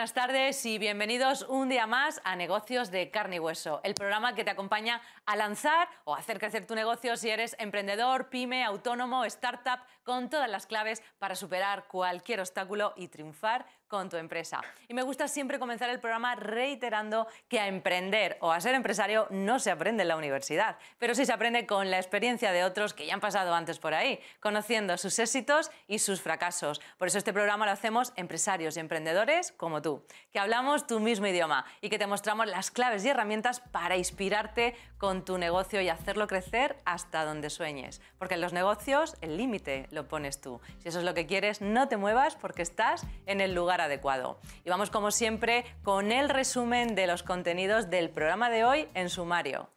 buenas tardes y bienvenidos un día más a Negocios de Carne y Hueso, el programa que te acompaña a lanzar o hacer crecer tu negocio si eres emprendedor, pyme, autónomo, startup, con todas las claves para superar cualquier obstáculo y triunfar con tu empresa. Y me gusta siempre comenzar el programa reiterando que a emprender o a ser empresario no se aprende en la universidad, pero sí se aprende con la experiencia de otros que ya han pasado antes por ahí, conociendo sus éxitos y sus fracasos. Por eso este programa lo hacemos empresarios y emprendedores como tú, que hablamos tu mismo idioma y que te mostramos las claves y herramientas para inspirarte con tu negocio y hacerlo crecer hasta donde sueñes. Porque en los negocios el límite lo pones tú. Si eso es lo que quieres, no te muevas porque estás en el lugar adecuado. Y vamos como siempre con el resumen de los contenidos del programa de hoy en sumario.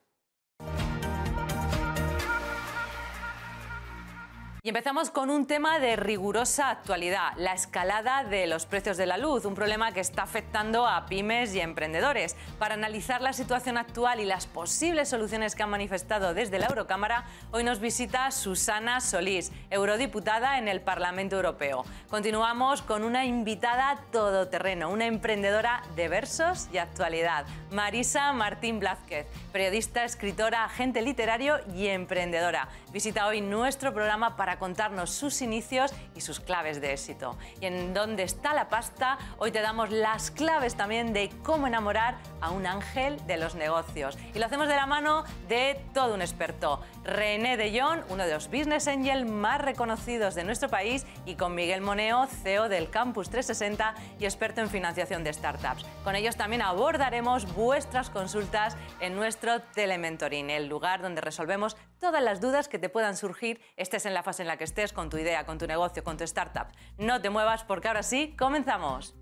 Y empezamos con un tema de rigurosa actualidad, la escalada de los precios de la luz, un problema que está afectando a pymes y emprendedores. Para analizar la situación actual y las posibles soluciones que han manifestado desde la Eurocámara, hoy nos visita Susana Solís, eurodiputada en el Parlamento Europeo. Continuamos con una invitada todoterreno, una emprendedora de versos y actualidad, Marisa Martín Blázquez, periodista, escritora, agente literario y emprendedora. Visita hoy nuestro programa para contarnos sus inicios y sus claves de éxito. Y en ¿Dónde está la pasta? Hoy te damos las claves también de cómo enamorar a un ángel de los negocios. Y lo hacemos de la mano de todo un experto, René de Jong, uno de los business angels más reconocidos de nuestro país, y con Miguel Moneo, CEO del Campus 360 y experto en financiación de startups. Con ellos también abordaremos vuestras consultas en nuestro Telementoring, el lugar donde resolvemos todas las dudas que te puedan surgir, estés en la fase en la que estés, con tu idea, con tu negocio, con tu startup. No te muevas porque ahora sí, comenzamos.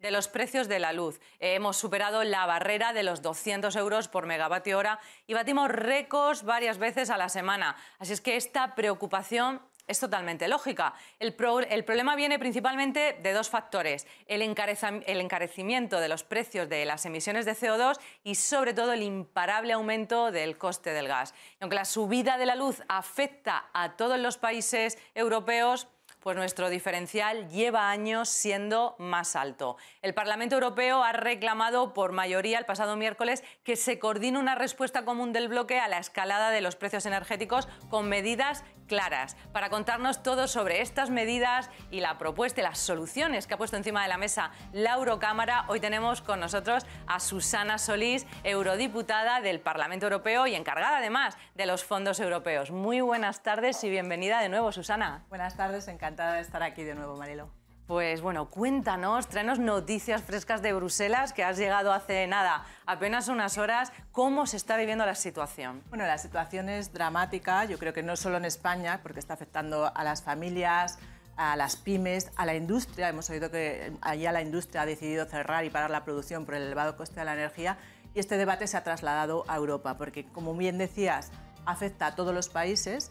De los precios de la luz. Hemos superado la barrera de los 200 euros por megavatio hora y batimos récords varias veces a la semana. Así es que esta preocupación es totalmente lógica. El problema viene principalmente de dos factores: el encarecimiento de los precios de las emisiones de CO2 y sobre todo el imparable aumento del coste del gas. Y aunque la subida de la luz afecta a todos los países europeos, pues nuestro diferencial lleva años siendo más alto. El Parlamento Europeo ha reclamado por mayoría el pasado miércoles que se coordine una respuesta común del bloque a la escalada de los precios energéticos con medidas claras. Para contarnos todo sobre estas medidas y la propuesta y las soluciones que ha puesto encima de la mesa la Eurocámara, hoy tenemos con nosotros a Susana Solís, eurodiputada del Parlamento Europeo y encargada además de los fondos europeos. Muy buenas tardes y bienvenida de nuevo, Susana. Buenas tardes, encantada de estar aquí de nuevo, Marilo. Pues bueno, cuéntanos, tráenos noticias frescas de Bruselas, que has llegado hace nada, apenas unas horas. ¿Cómo se está viviendo la situación? Bueno, la situación es dramática, yo creo que no solo en España, porque está afectando a las familias, a las pymes, a la industria. Hemos oído que allá la industria ha decidido cerrar y parar la producción por el elevado coste de la energía, y este debate se ha trasladado a Europa, porque, como bien decías, afecta a todos los países.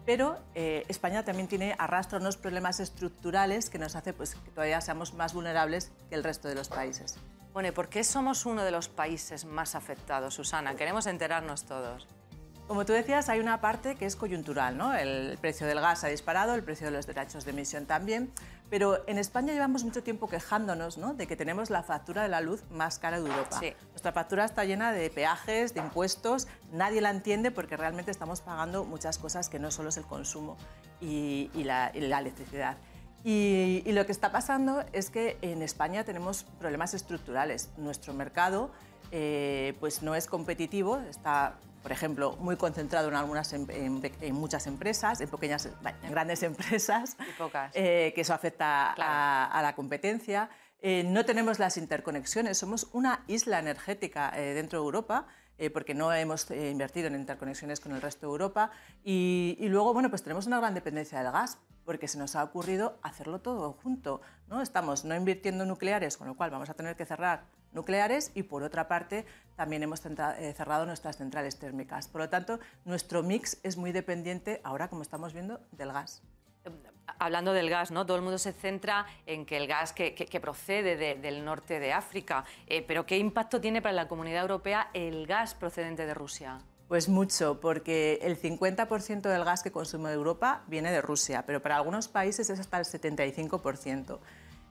Pero España también arrastra unos problemas estructurales que nos hace pues, que todavía seamos más vulnerables que el resto de los países. Bueno, ¿y por qué somos uno de los países más afectados, Susana? Queremos enterarnos todos. Como tú decías, hay una parte que es coyuntural, ¿no? El precio del gas ha disparado, el precio de los derechos de emisión también, pero en España llevamos mucho tiempo quejándonos, ¿no?, de que tenemos la factura de la luz más cara de Europa. Sí. Nuestra factura está llena de peajes, de impuestos, nadie la entiende porque realmente estamos pagando muchas cosas que no solo es el consumo y la electricidad. Y lo que está pasando es que en España tenemos problemas estructurales. Nuestro mercado pues no es competitivo, está, por ejemplo, muy concentrado en muchas empresas, en grandes empresas, y pocas. Que eso afecta Claro. a la competencia. No tenemos las interconexiones, somos una isla energética dentro de Europa, porque no hemos invertido en interconexiones con el resto de Europa. Y luego, bueno, pues tenemos una gran dependencia del gas, porque se nos ha ocurrido hacerlo todo junto, ¿no? Estamos no invirtiendo en nucleares, con lo cual vamos a tener que cerrar nucleares y, por otra parte, también hemos cerrado nuestras centrales térmicas. Por lo tanto, nuestro mix es muy dependiente, ahora como estamos viendo, del gas. Hablando del gas, ¿no? Todo el mundo se centra en que el gas que procede del norte de África, pero ¿qué impacto tiene para la Comunidad Europea el gas procedente de Rusia? Pues mucho, porque el 50% del gas que consume Europa viene de Rusia, pero para algunos países es hasta el 75%.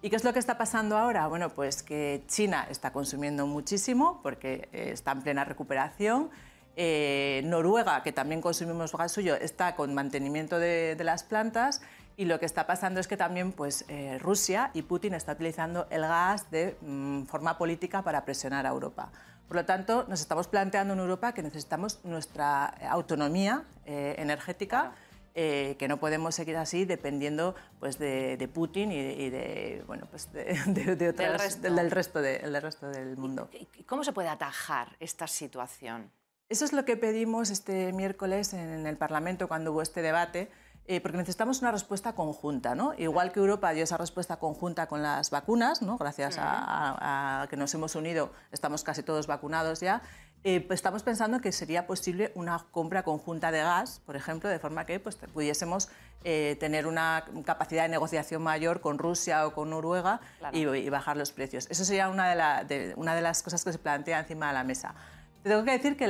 ¿Y qué es lo que está pasando ahora? Bueno, pues que China está consumiendo muchísimo porque está en plena recuperación. Noruega, que también consumimos gas suyo, está con mantenimiento de las plantas. Y lo que está pasando es que también pues, Rusia y Putin está utilizando el gas de forma política para presionar a Europa. Por lo tanto, nos estamos planteando en Europa que necesitamos nuestra autonomía energética, que no podemos seguir así dependiendo pues, de Putin y de, bueno, pues del resto del mundo. ¿Y cómo se puede atajar esta situación? Eso es lo que pedimos este miércoles en el Parlamento cuando hubo este debate, porque necesitamos una respuesta conjunta, ¿no? Igual que Europa dio esa respuesta conjunta con las vacunas, ¿no? Gracias a que nos hemos unido, estamos casi todos vacunados ya. Pues estamos pensando que sería posible una compra conjunta de gas, por ejemplo, de forma que pues, pudiésemos tener una capacidad de negociación mayor con Rusia o con Noruega, claro, y bajar los precios. Eso sería una de las cosas que se plantea encima de la mesa. Te tengo que decir que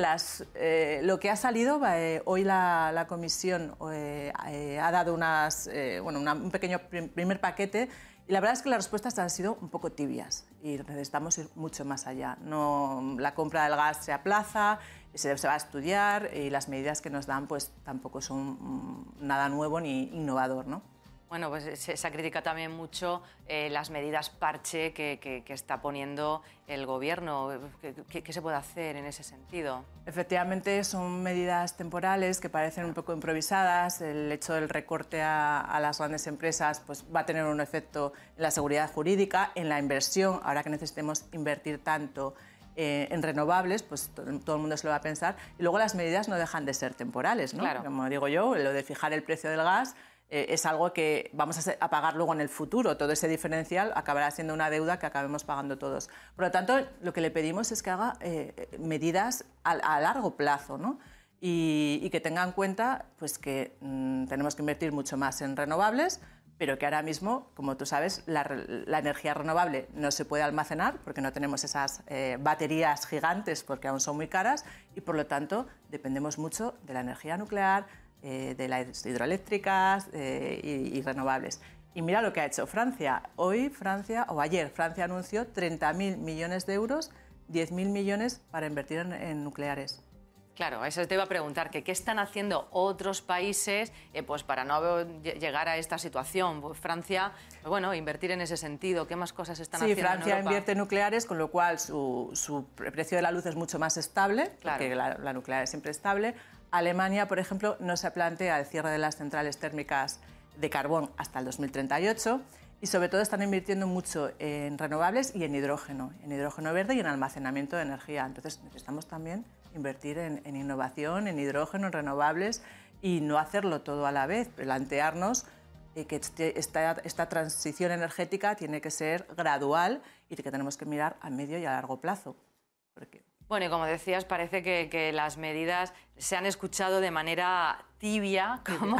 lo que ha salido, hoy la Comisión ha dado un pequeño primer paquete, y la verdad es que las respuestas han sido un poco tibias y necesitamos ir mucho más allá. No, la compra del gas se aplaza, se va a estudiar y las medidas que nos dan pues, tampoco son nada nuevo ni innovador, ¿no? Bueno, pues se critica también mucho las medidas parche que está poniendo el Gobierno. ¿Qué se puede hacer en ese sentido? Efectivamente, son medidas temporales que parecen un poco improvisadas. El hecho del recorte a las grandes empresas pues, va a tener un efecto en la seguridad jurídica, en la inversión. Ahora que necesitemos invertir tanto en renovables, pues todo el mundo se lo va a pensar. Y luego las medidas no dejan de ser temporales, ¿no? Claro. Como digo yo, lo de fijar el precio del gas es algo que vamos a pagar luego en el futuro. Todo ese diferencial acabará siendo una deuda que acabemos pagando todos. Por lo tanto, lo que le pedimos es que haga medidas a largo plazo, ¿no? Y que tenga en cuenta pues, que tenemos que invertir mucho más en renovables, pero que ahora mismo, como tú sabes, la energía renovable no se puede almacenar porque no tenemos esas baterías gigantes porque aún son muy caras y, por lo tanto, dependemos mucho de la energía nuclear, de las hidroeléctricas y renovables. Y mira lo que ha hecho Francia. Ayer Francia anunció 30.000 millones de euros, 10.000 millones para invertir en nucleares. Claro, eso te iba a preguntar, que qué están haciendo otros países pues para no llegar a esta situación. Pues Francia, pues bueno, invertir en ese sentido, ¿qué más cosas están haciendo en Europa? Sí, Francia invierte en nucleares, con lo cual su precio de la luz es mucho más estable, claro, porque la nuclear es siempre estable. Alemania, por ejemplo, no se plantea el cierre de las centrales térmicas de carbón hasta el 2038 y sobre todo están invirtiendo mucho en renovables y en hidrógeno verde y en almacenamiento de energía. Entonces necesitamos también invertir en innovación, en hidrógeno, en renovables y no hacerlo todo a la vez, plantearnos que esta transición energética tiene que ser gradual y que tenemos que mirar a medio y a largo plazo. Bueno, y como decías, parece que las medidas se han escuchado de manera tibia, como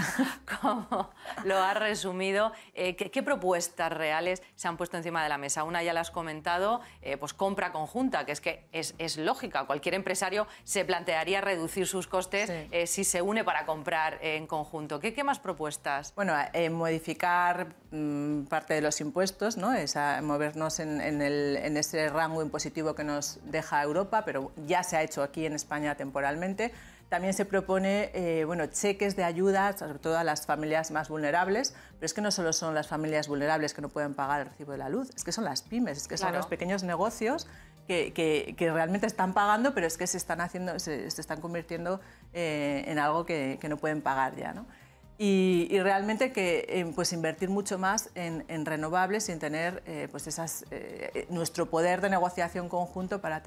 lo has resumido. ¿Qué propuestas reales se han puesto encima de la mesa? Una ya la has comentado, pues compra conjunta, que es lógica. Cualquier empresario se plantearía reducir sus costes si se une para comprar en conjunto. ¿Qué más propuestas? Bueno, modificar parte de los impuestos, ¿no? Movernos en ese rango impositivo que nos deja Europa, pero ya se ha hecho aquí en España temporalmente. También se propone cheques de ayuda, sobre todo a las familias más vulnerables, pero es que no solo son las familias vulnerables que no pueden pagar el recibo de la luz, es que son las pymes, es que son los pequeños negocios que realmente están pagando, pero es que se están convirtiendo en algo que no pueden pagar ya, ¿no? Y realmente pues invertir mucho más en renovables sin tener nuestro poder de negociación conjunto para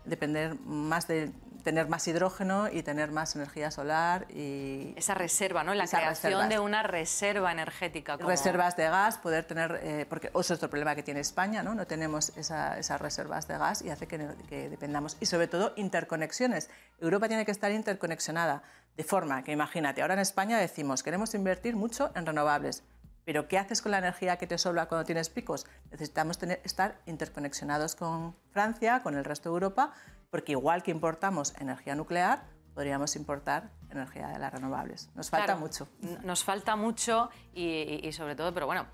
depender más de tener más hidrógeno y tener más energía solar. Y esa reserva, ¿no? La creación de una reserva energética. Reservas de gas, poder tener, porque eso es otro problema que tiene España, ¿no? No tenemos esas reservas de gas y hace que dependamos. Y sobre todo interconexiones. Europa tiene que estar interconexionada, de forma que, imagínate, ahora en España decimos, queremos invertir mucho en renovables. Pero ¿qué haces con la energía que te sobra cuando tienes picos? Necesitamos estar interconexionados con Francia, con el resto de Europa, porque igual que importamos energía nuclear, podríamos importar energía de las renovables. Nos falta mucho. Nos falta mucho y sobre todo, pero bueno,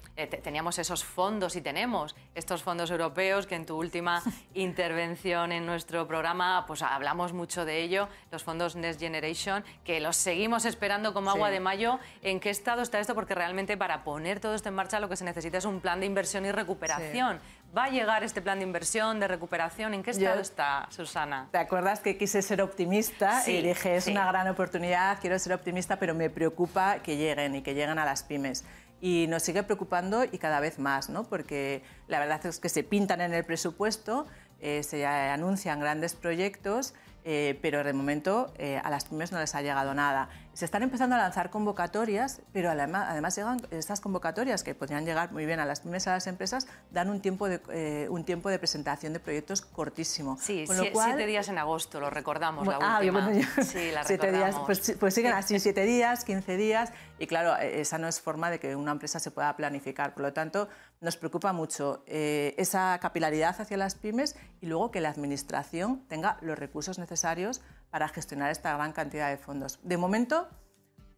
teníamos esos fondos y tenemos estos fondos europeos que en tu última intervención en nuestro programa pues hablamos mucho de ello, los fondos Next Generation, que los seguimos esperando como agua de mayo. ¿En qué estado está esto? Porque realmente para poner todo esto en marcha lo que se necesita es un plan de inversión y recuperación. ¿Va a llegar este plan de inversión, de recuperación? ¿En qué estado está, Susana? ¿Te acuerdas que quise ser optimista y dije, es una gran oportunidad, quiero ser optimista, pero me preocupa que lleguen a las pymes? Y nos sigue preocupando y cada vez más, ¿no? Porque la verdad es que se pintan en el presupuesto, se anuncian grandes proyectos, pero de momento a las pymes no les ha llegado nada. Se están empezando a lanzar convocatorias, pero además llegan estas convocatorias que podrían llegar muy bien a las pymes y a las empresas, dan un tiempo de presentación de proyectos cortísimo. Sí, con lo cual, 7 días en agosto, lo recordamos, la última. Bueno, sí, la 7 días, pues siguen así 7 días, 15 días, y claro, esa no es forma de que una empresa se pueda planificar. Por lo tanto, nos preocupa mucho esa capilaridad hacia las pymes y luego que la administración tenga los recursos necesarios para gestionar esta gran cantidad de fondos. De momento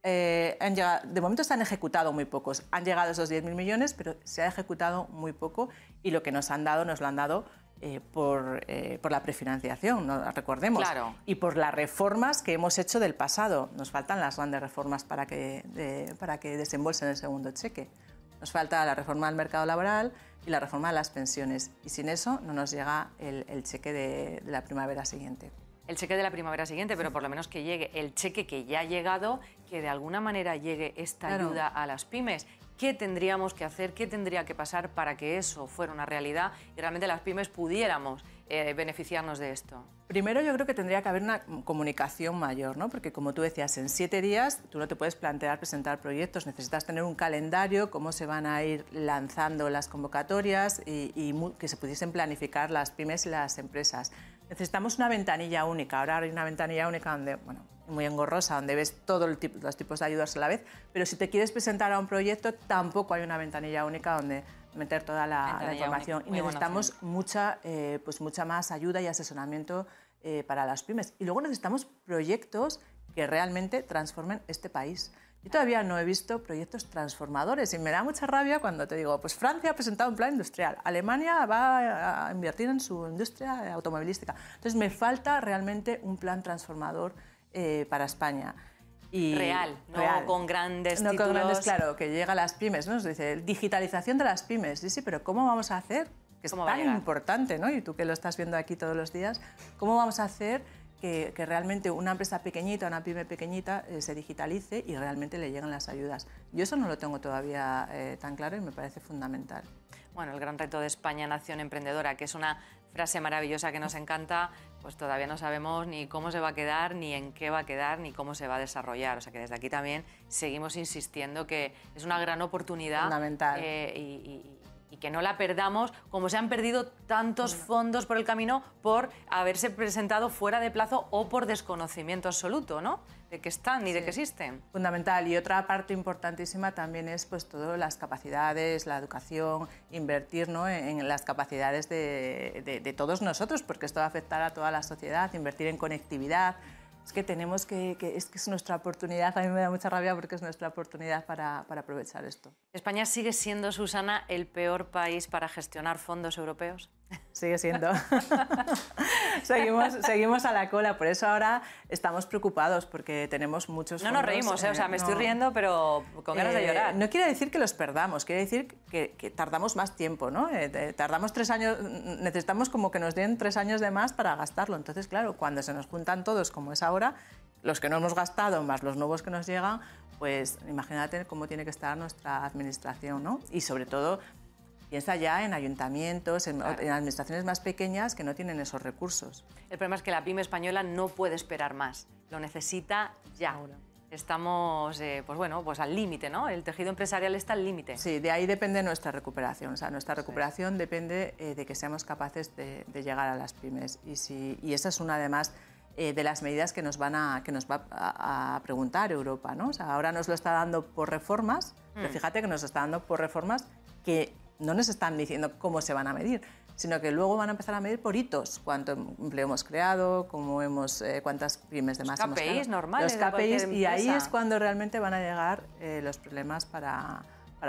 se han ejecutado muy pocos. Han llegado esos 10.000 millones, pero se ha ejecutado muy poco y lo que nos lo han dado por la prefinanciación, ¿no? Recordemos, y por las reformas que hemos hecho del pasado. Nos faltan las grandes reformas para que desembolsen el segundo cheque. Nos falta la reforma del mercado laboral y la reforma de las pensiones. Y sin eso no nos llega el cheque de la primavera siguiente. El cheque de la primavera siguiente, pero por lo menos que llegue el cheque que ya ha llegado, que de alguna manera llegue esta ayuda a las pymes. ¿Qué tendríamos que hacer? ¿Qué tendría que pasar para que eso fuera una realidad y realmente las pymes pudiéramos beneficiarnos de esto? Primero, yo creo que tendría que haber una comunicación mayor, ¿no? Porque como tú decías, en 7 días tú no te puedes plantear presentar proyectos, necesitas tener un calendario, cómo se van a ir lanzando las convocatorias y que se pudiesen planificar las pymes y las empresas. Necesitamos una ventanilla única. Ahora hay una ventanilla única donde, bueno, muy engorrosa, donde ves todos los tipos de ayudas a la vez, pero si te quieres presentar a un proyecto, tampoco hay una ventanilla única donde meter toda la información. Y necesitamos mucha más ayuda y asesoramiento para las pymes. Y luego necesitamos proyectos que realmente transformen este país. Yo todavía no he visto proyectos transformadores y me da mucha rabia cuando te digo, pues Francia ha presentado un plan industrial, Alemania va a invertir en su industria automovilística. Entonces me falta realmente un plan transformador para España. Y real, con grandes títulos. Con grandes, claro, que llega a las pymes, ¿no? Nos dice, digitalización de las pymes. Sí, pero ¿cómo vamos a hacer? Que es tan importante, ¿no? Y tú que lo estás viendo aquí todos los días, ¿cómo vamos a hacer que realmente una empresa pequeñita, una pyme pequeñita se digitalice y realmente le lleguen las ayudas? Yo eso no lo tengo todavía tan claro y me parece fundamental. Bueno, el gran reto de España, nación emprendedora, que es una frase maravillosa que nos encanta, pues todavía no sabemos ni cómo se va a quedar, ni en qué va a quedar, ni cómo se va a desarrollar. O sea que desde aquí también seguimos insistiendo que es una gran oportunidad. Fundamental. Y que no la perdamos, como se han perdido tantos fondos por el camino por haberse presentado fuera de plazo o por desconocimiento absoluto, ¿no? De que están y de que existen. Fundamental. Y otra parte importantísima también es pues todas las capacidades, la educación, invertir, ¿no?, en las capacidades de todos nosotros, porque esto va a afectar a toda la sociedad, invertir en conectividad. Es que tenemos es nuestra oportunidad, a mí me da mucha rabia porque es nuestra oportunidad para aprovechar esto. ¿España sigue siendo, Susana, el peor país para gestionar fondos europeos? Sigue siendo. seguimos a la cola, por eso ahora estamos preocupados porque tenemos muchos fondos. No nos reímos, o sea, me estoy riendo, pero con ganas de llorar. No quiere decir que los perdamos, quiere decir que tardamos más tiempo, ¿no? Tardamos 3 años, necesitamos como que nos den 3 años de más para gastarlo. Entonces, claro, cuando se nos juntan todos, como es ahora, los que no hemos gastado más los nuevos que nos llegan, pues imagínate cómo tiene que estar nuestra administración, ¿no? Y sobre todo Piensa ya en ayuntamientos, en administraciones más pequeñas que no tienen esos recursos. El problema es que la pyme española no puede esperar más, lo necesita ya. Estamos pues bueno, pues al límite, ¿no? El tejido empresarial está al límite. Sí, de ahí depende nuestra recuperación. O sea, nuestra recuperación depende de que seamos capaces de llegar a las pymes. Y esa es una, además, de las medidas que nos va a preguntar Europa, ¿no? O sea, ahora nos lo está dando por reformas, pero fíjate que nos está dando por reformas que no nos están diciendo cómo se van a medir, sino que luego van a empezar a medir por hitos, cuánto empleo hemos creado, cuántas pymes de más hemos creado. KPIs normales. Los KPIs, y ahí es cuando realmente van a llegar los problemas para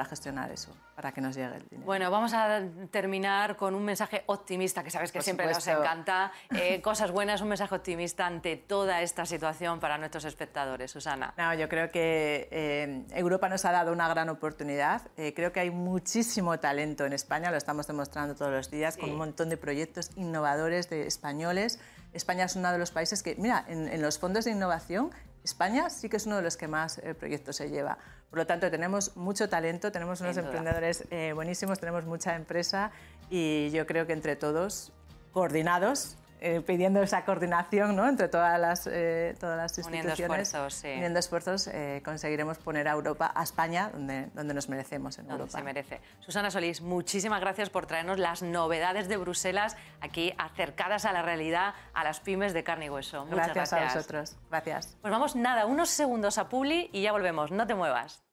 gestionar eso, para que nos llegue el dinero. Bueno, vamos a terminar con un mensaje optimista, que sabes que siempre nos encanta. Cosas buenas, un mensaje optimista ante toda esta situación para nuestros espectadores. Susana. No, yo creo que Europa nos ha dado una gran oportunidad. Creo que hay muchísimo talento en España, lo estamos demostrando todos los días, con un montón de proyectos innovadores de españoles. España es uno de los países que, mira, en los fondos de innovación, España sí que es uno de los que más proyectos se lleva. Por lo tanto, tenemos mucho talento, tenemos unos emprendedores buenísimos, tenemos mucha empresa y yo creo que entre todos, coordinados, pidiendo esa coordinación, ¿no?, entre todas las instituciones, uniendo esfuerzos, conseguiremos poner a Europa, a España, donde nos merecemos en Europa. Se merece. Susana Solís, muchísimas gracias por traernos las novedades de Bruselas aquí acercadas a la realidad, a las pymes de carne y hueso. Muchas gracias. Gracias a vosotros. Gracias. Pues vamos, nada, unos segundos a Publi y ya volvemos. No te muevas.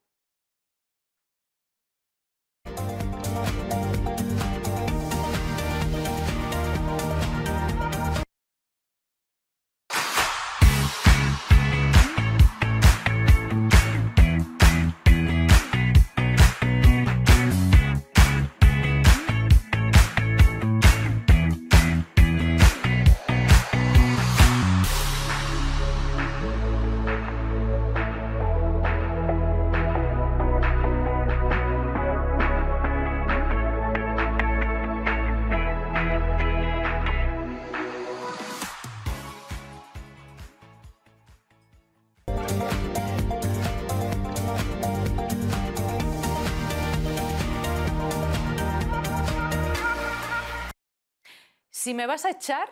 Si me vas a echar,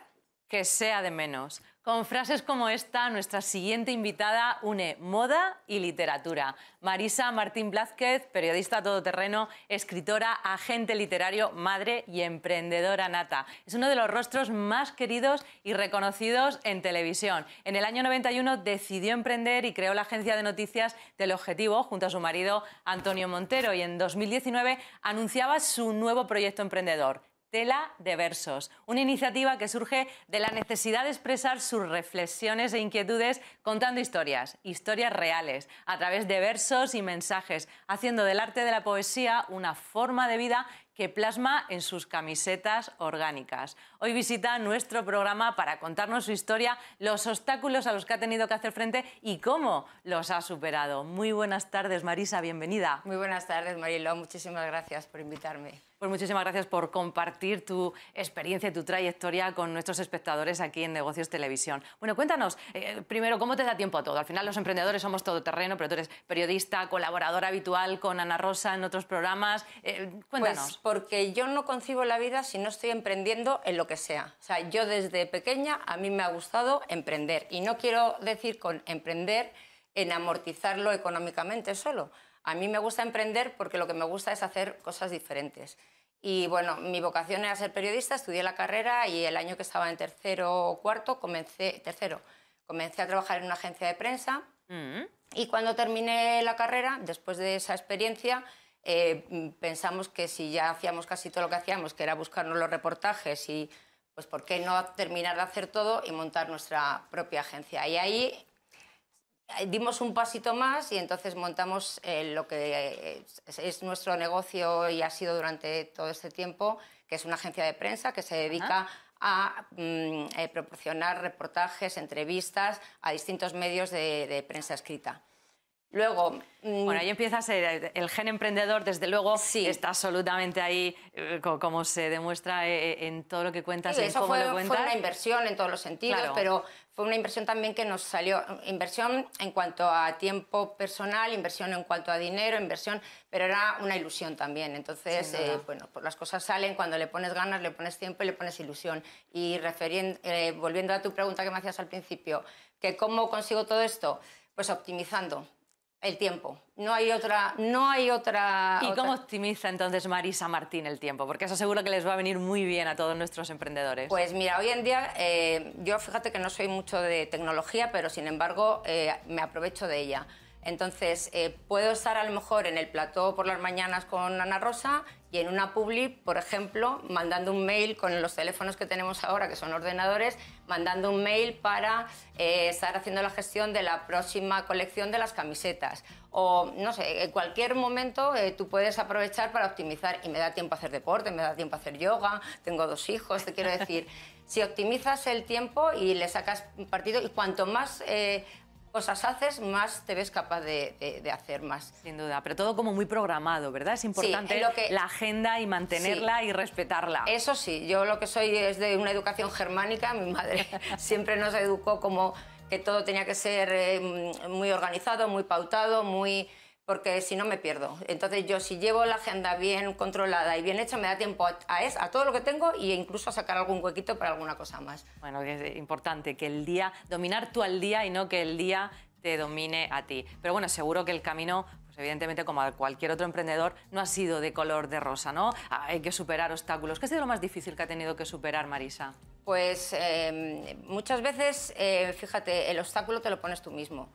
que sea de menos. Con frases como esta, nuestra siguiente invitada une moda y literatura. Marisa Martín Blázquez, periodista todoterreno, escritora, agente literario, madre y emprendedora nata. Es uno de los rostros más queridos y reconocidos en televisión. En el año 91 decidió emprender y creó la agencia de noticias Teleobjetivo junto a su marido Antonio Montero, y en 2019 anunciaba su nuevo proyecto emprendedor, Tela de Versos, una iniciativa que surge de la necesidad de expresar sus reflexiones e inquietudes contando historias reales, a través de versos y mensajes, haciendo del arte de la poesía una forma de vida que plasma en sus camisetas orgánicas. Hoy visita nuestro programa para contarnos su historia, los obstáculos a los que ha tenido que hacer frente y cómo los ha superado. Muy buenas tardes, Marisa, bienvenida. Muy buenas tardes, Mariló. Muchísimas gracias por invitarme. Pues muchísimas gracias por compartir tu experiencia y tu trayectoria con nuestros espectadores aquí en Negocios Televisión. Bueno, cuéntanos, primero, ¿cómo te da tiempo a todo? Al final los emprendedores somos todoterreno, pero tú eres periodista, colaboradora habitual con Ana Rosa en otros programas. Cuéntanos. Pues porque yo no concibo la vida si no estoy emprendiendo en lo que sea. O sea, yo desde pequeña a mí me ha gustado emprender. Y no quiero decir con emprender en amortizarlo económicamente solo. A mí me gusta emprender porque lo que me gusta es hacer cosas diferentes. Y bueno, mi vocación era ser periodista, estudié la carrera y el año que estaba en tercero o cuarto comencé a trabajar en una agencia de prensa. Y cuando terminé la carrera, después de esa experiencia, pensamos que si ya hacíamos casi todo lo que hacíamos, que era buscarnos los reportajes, y pues por qué no terminar de hacer todo y montar nuestra propia agencia. Y ahí dimos un pasito más y entonces montamos lo que es nuestro negocio y ha sido durante todo este tiempo, que es una agencia de prensa que se dedica a proporcionar reportajes, entrevistas a distintos medios de prensa escrita. Luego... Bueno, ahí empieza a ser el gen emprendedor, desde luego, sí. está absolutamente ahí, como se demuestra en todo lo que cuentas, Sí, en eso cómo lo cuentas. fue una inversión en todos los sentidos, Claro. pero fue una inversión también que nos salió, inversión en cuanto a tiempo personal, inversión en cuanto a dinero, inversión, pero era una ilusión también. Entonces, bueno, pues las cosas salen cuando le pones ganas, le pones tiempo y le pones ilusión. Y volviendo a tu pregunta que me hacías al principio, que ¿cómo consigo todo esto? Pues optimizando el tiempo. No hay otra... ¿Y cómo optimiza entonces Marisa Martín el tiempo? Porque eso seguro que les va a venir muy bien a todos nuestros emprendedores. Pues mira, hoy en día yo fíjate que no soy mucho de tecnología, pero sin embargo me aprovecho de ella. Entonces puedo estar a lo mejor en el plató por las mañanas con Ana Rosa y en una publi, por ejemplo, mandando un mail con los teléfonos que tenemos ahora, que son ordenadores, mandando un mail para estar haciendo la gestión de la próxima colección de las camisetas. O, no sé, en cualquier momento tú puedes aprovechar para optimizar y me da tiempo a hacer deporte, me da tiempo a hacer yoga, tengo 2 hijos, te quiero decir, si optimizas el tiempo y le sacas partido y cuanto más... cosas haces, más te ves capaz de hacer más. Sin duda, pero todo como muy programado, ¿verdad? Es importante la agenda y mantenerla y respetarla. Eso sí, yo lo que soy es de una educación germánica, mi madre siempre nos educó como que todo tenía que ser muy organizado, muy pautado, porque si no me pierdo. Entonces yo si llevo la agenda bien controlada y bien hecha me da tiempo a todo lo que tengo e incluso a sacar algún huequito para alguna cosa más. Bueno, es importante que el día, dominar tú al día y no que el día te domine a ti. Pero bueno, seguro que el camino, pues evidentemente como a cualquier otro emprendedor, no ha sido de color de rosa, ¿no? Hay que superar obstáculos. ¿Qué ha sido lo más difícil que ha tenido que superar Marisa? Pues muchas veces, fíjate, el obstáculo te lo pones tú mismo.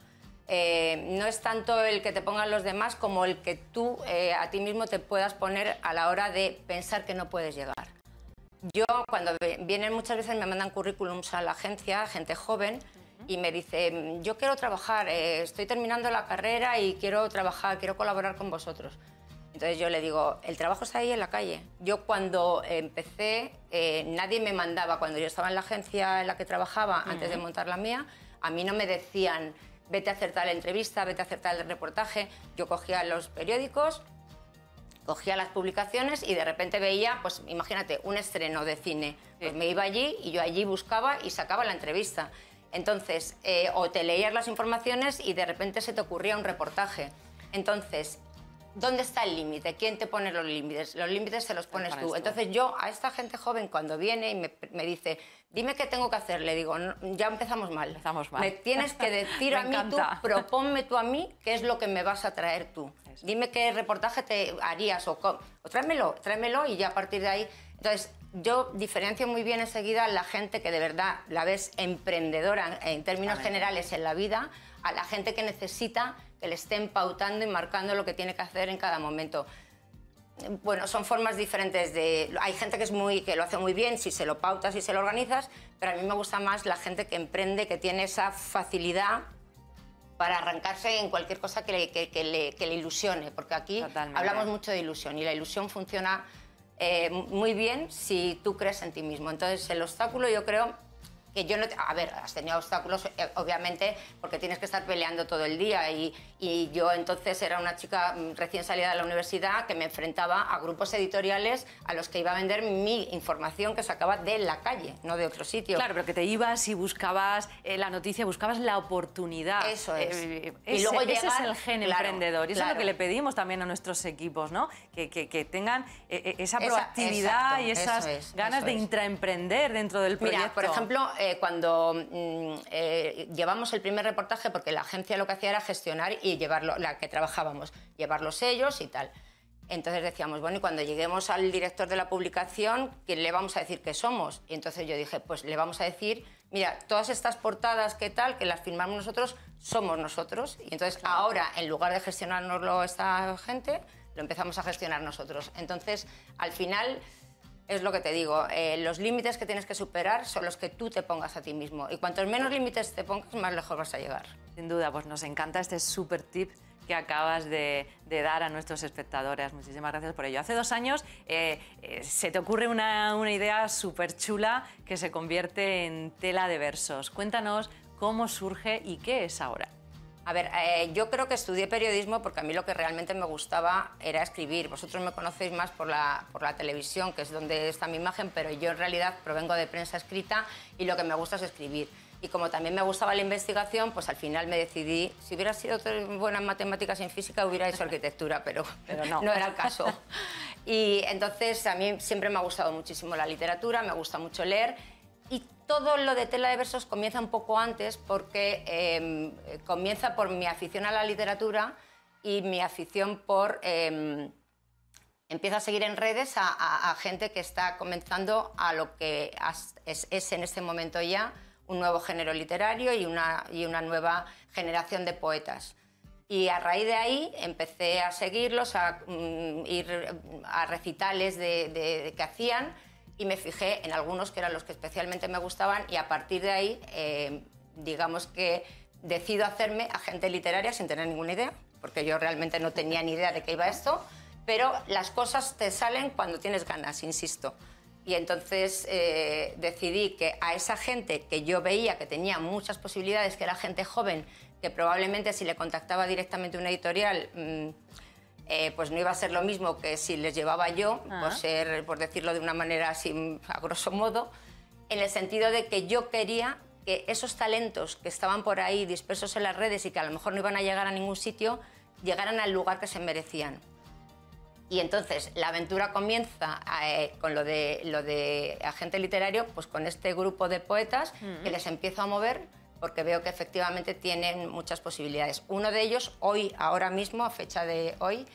No es tanto el que te pongan los demás como el que tú a ti mismo te puedas poner a la hora de pensar que no puedes llegar. Yo, cuando vienen muchas veces, me mandan currículums a la agencia, gente joven, y me dice, yo quiero trabajar, estoy terminando la carrera y quiero trabajar, quiero colaborar con vosotros. Entonces yo le digo, el trabajo está ahí en la calle. Yo cuando empecé, nadie me mandaba, cuando yo estaba en la agencia en la que trabajaba, antes de montar la mía, a mí no me decían, vete a hacer tal entrevista, vete a hacer tal reportaje. Yo cogía los periódicos, cogía las publicaciones y de repente veía, pues imagínate, un estreno de cine. Pues me iba allí y yo allí buscaba y sacaba la entrevista. Entonces, o te leías las informaciones y de repente se te ocurría un reportaje. Entonces, ¿dónde está el límite? ¿Quién te pone los límites? Los límites te los pones tú. Entonces yo a esta gente joven cuando viene y me dice, dime qué tengo que hacer, le digo, no, ya empezamos mal. Me tienes que decir a mí tú, propónme tú a mí qué es lo que me vas a traer tú. Eso. Dime qué reportaje te harías o tráemelo y ya a partir de ahí. Entonces yo diferencio muy bien enseguida a la gente que de verdad la ves emprendedora en términos generales en la vida, a la gente que necesita que le estén pautando y marcando lo que tiene que hacer en cada momento. Bueno, son formas diferentes de... Hay gente que lo hace muy bien si se lo pautas y se lo organizas, pero a mí me gusta más la gente que emprende, que tiene esa facilidad para arrancarse en cualquier cosa que le ilusione, porque aquí hablamos mucho de ilusión y la ilusión funciona muy bien si tú crees en ti mismo. Entonces el obstáculo yo creo que yo no... A ver, has tenido obstáculos, obviamente, porque tienes que estar peleando todo el día y yo entonces era una chica recién salida de la universidad que me enfrentaba a grupos editoriales a los que iba a vender mi información que sacaba de la calle, no de otro sitio. Claro, pero que te ibas y buscabas la noticia, buscabas la oportunidad. Eso es. Y luego ese es el gen emprendedor y eso es lo que le pedimos también a nuestros equipos, ¿no? Que tengan esa proactividad y esas ganas de intraemprender dentro del proyecto. Mira, por ejemplo, cuando llevamos el primer reportaje, porque la agencia lo que hacía era gestionar y llevarlo, la que trabajábamos, llevar los sellos y tal. Entonces decíamos, bueno, y cuando lleguemos al director de la publicación, ¿qué le vamos a decir que somos? Y entonces yo dije, pues le vamos a decir, mira, todas estas portadas, ¿qué tal? Que las firmamos nosotros, somos nosotros. Y entonces ahora, en lugar de gestionárnoslo esta gente, lo empezamos a gestionar nosotros. Entonces, al final... Es lo que te digo, los límites que tienes que superar son los que tú te pongas a ti mismo. Y cuantos menos límites te pongas, más lejos vas a llegar. Sin duda, pues nos encanta este súper tip que acabas de dar a nuestros espectadores. Muchísimas gracias por ello. Hace 2 años se te ocurre una idea súper chula que se convierte en tela de versos. Cuéntanos cómo surge y qué es ahora. A ver, yo creo que estudié periodismo porque a mí lo que realmente me gustaba era escribir. Vosotros me conocéis más por la televisión, que es donde está mi imagen, pero yo en realidad provengo de prensa escrita y lo que me gusta es escribir. Y como también me gustaba la investigación, pues al final me decidí, si hubiera sido buena en matemáticas y en física, hubiera hecho arquitectura, pero no era el caso. Y entonces a mí siempre me ha gustado muchísimo la literatura, me gusta mucho leer. Y todo lo de Tela de Versos comienza un poco antes porque comienza por mi afición a la literatura y mi afición por... empiezo a seguir en redes a gente que está comenzando a lo que es en este momento ya un nuevo género literario y una nueva generación de poetas. Y a raíz de ahí empecé a seguirlos, a ir a recitales que hacían, y me fijé en algunos que eran los que especialmente me gustaban, y a partir de ahí, digamos que decido hacerme agente literaria sin tener ninguna idea, porque yo realmente no tenía ni idea de qué iba esto, pero las cosas te salen cuando tienes ganas, insisto. Y entonces decidí que a esa gente que yo veía que tenía muchas posibilidades, que era gente joven, que probablemente si le contactaba directamente una editorial, pues no iba a ser lo mismo que si les llevaba yo, por decirlo de una manera así a grosso modo, en el sentido de que yo quería que esos talentos que estaban por ahí dispersos en las redes y que a lo mejor no iban a llegar a ningún sitio, llegaran al lugar que se merecían. Y entonces la aventura comienza con lo de agente literario, pues con este grupo de poetas que les empiezo a mover porque veo que efectivamente tienen muchas posibilidades. Uno de ellos, ahora mismo, a fecha de hoy,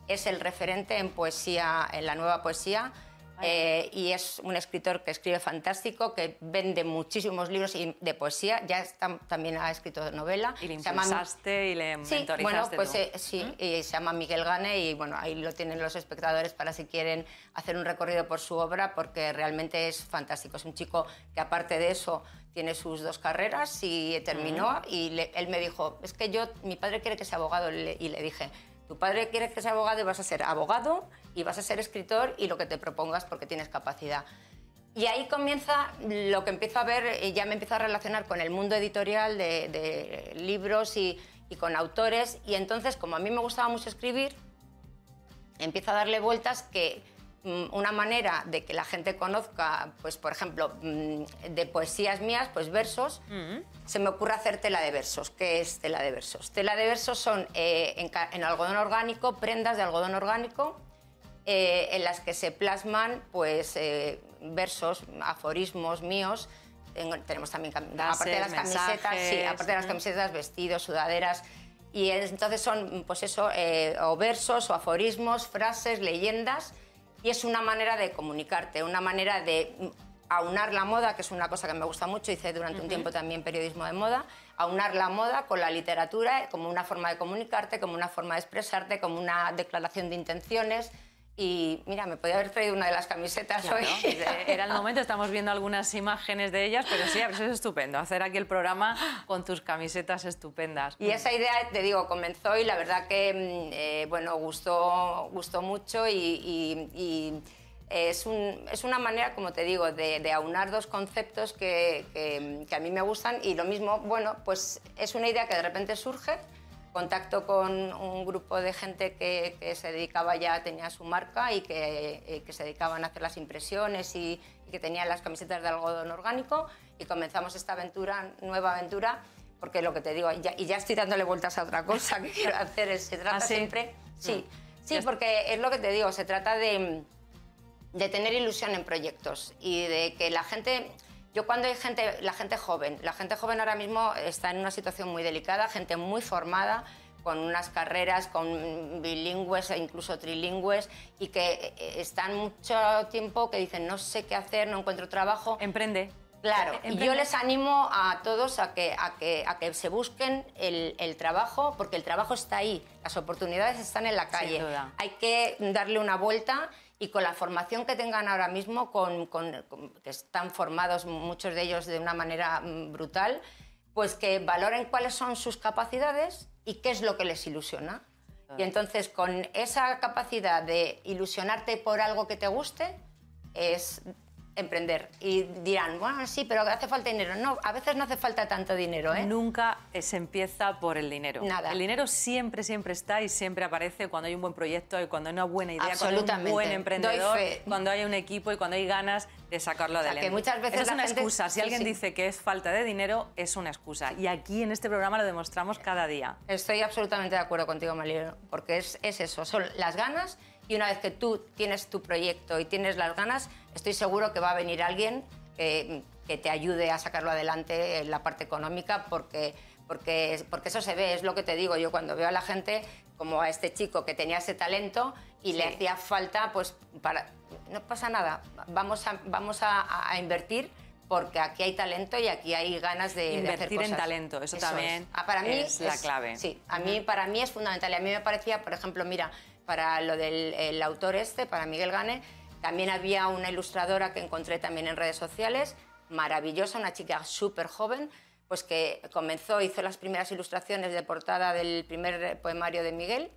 es el referente en poesía, en la nueva poesía, y es un escritor que escribe fantástico, que vende muchísimos libros de poesía, también ha escrito novela. Y le impulsaste y le mentorizaste. Sí, bueno, pues sí, y se llama Miguel Gane, y bueno, ahí lo tienen los espectadores para si quieren hacer un recorrido por su obra, porque realmente es fantástico. Es un chico que aparte de eso tiene sus 2 carreras y terminó, y él me dijo, es que mi padre quiere que sea abogado, y le dije, tu padre quiere que sea abogado y vas a ser abogado y vas a ser escritor y lo que te propongas porque tienes capacidad. Y ahí comienza lo que empiezo a ver, ya me empiezo a relacionar con el mundo editorial de libros y con autores, y entonces como a mí me gustaba mucho escribir, empiezo a darle vueltas que una manera de que la gente conozca, pues por ejemplo, de poesías mías, pues versos, se me ocurre hacer tela de versos. ¿Qué es tela de versos? Tela de versos son en algodón orgánico, prendas de algodón orgánico, en las que se plasman pues, versos, aforismos míos. Tenemos también, aparte de las camisetas, sí, aparte de las camisetas, vestidos, sudaderas. Y entonces son pues eso, o versos, o aforismos, frases, leyendas. Y es una manera de comunicarte, una manera de aunar la moda, que es una cosa que me gusta mucho, hice durante un tiempo también periodismo de moda, aunar la moda con la literatura como una forma de comunicarte, como una forma de expresarte, como una declaración de intenciones. Y mira, me podía haber traído una de las camisetas hoy. Era el momento, estamos viendo algunas imágenes de ellas, pero sí, eso es estupendo, hacer aquí el programa con tus camisetas estupendas. Y esa idea, te digo, comenzó y la verdad que, bueno, gustó mucho y es una manera, como te digo, de aunar 2 conceptos que a mí me gustan, y lo mismo, bueno, pues es una idea que de repente surge. Contacto con un grupo de gente que se dedicaba ya, tenía su marca y que se dedicaban a hacer las impresiones y que tenían las camisetas de algodón orgánico, y comenzamos esta nueva aventura, porque lo que te digo, y ya estoy dándole vueltas a otra cosa que quiero hacer, se trata siempre... Sí, porque es lo que te digo, se trata de tener ilusión en proyectos y de que la gente... Yo cuando hay la gente joven ahora mismo está en una situación muy delicada, gente muy formada, con unas carreras, con bilingües e incluso trilingües, y que están mucho tiempo que dicen no sé qué hacer, no encuentro trabajo. Emprende. Claro, y yo les animo a todos a que se busquen el trabajo, porque el trabajo está ahí, las oportunidades están en la calle. Hay que darle una vuelta, y con la formación que tengan ahora mismo, que están formados muchos de ellos de una manera brutal, pues que valoren cuáles son sus capacidades y qué es lo que les ilusiona. Y entonces con esa capacidad de ilusionarte por algo que te guste, es emprender. Y dirán, bueno, sí, pero hace falta dinero. No, a veces no hace falta tanto dinero, ¿eh? Nunca se empieza por el dinero. Nada. El dinero siempre, siempre está y siempre aparece cuando hay un buen proyecto y cuando hay una buena idea, cuando hay un buen emprendedor, cuando hay un equipo y cuando hay ganas de sacarlo adelante. Que muchas veces es una gente... excusa. Si alguien dice que es falta de dinero, es una excusa. Y aquí en este programa lo demostramos cada día. Estoy absolutamente de acuerdo contigo, Marilo, porque es eso, son las ganas. Y una vez que tú tienes tu proyecto y tienes las ganas, estoy seguro que va a venir alguien que te ayude a sacarlo adelante en la parte económica, porque eso se ve, es lo que te digo. Yo cuando veo a la gente, como a este chico que tenía ese talento y le hacía falta, pues no pasa nada, vamos a invertir, porque aquí hay talento y aquí hay ganas de hacer cosas. Invertir en talento, eso también para mí es la clave. Sí, para mí es fundamental. Y a mí me parecía, por ejemplo, mira, para lo del autor para Miguel Gane, también había una ilustradora que encontré también en redes sociales, maravillosa, una chica súper joven, pues que hizo las primeras ilustraciones de portada del primer poemario de Miguel,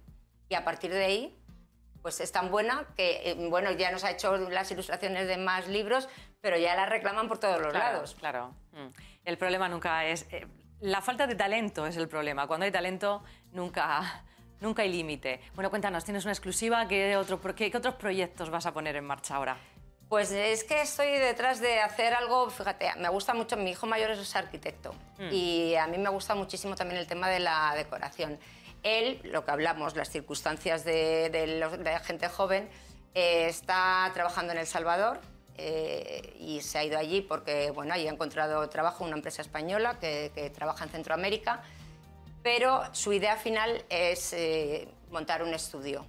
y a partir de ahí pues es tan buena que, bueno, ya nos ha hecho las ilustraciones de más libros, pero ya la reclaman por todos los lados. Claro. El problema nunca es... la falta de talento es el problema. Cuando hay talento, nunca hay límite. Bueno, cuéntanos, ¿tienes una exclusiva? ¿Qué otros proyectos vas a poner en marcha ahora? Pues es que estoy detrás de hacer algo, fíjate, me gusta mucho, mi hijo mayor es arquitecto y a mí me gusta muchísimo también el tema de la decoración. Él, lo que hablamos, las circunstancias de la gente joven, está trabajando en El Salvador y se ha ido allí porque, bueno, ahí ha encontrado trabajo en una empresa española que trabaja en Centroamérica, pero su idea final es montar un estudio.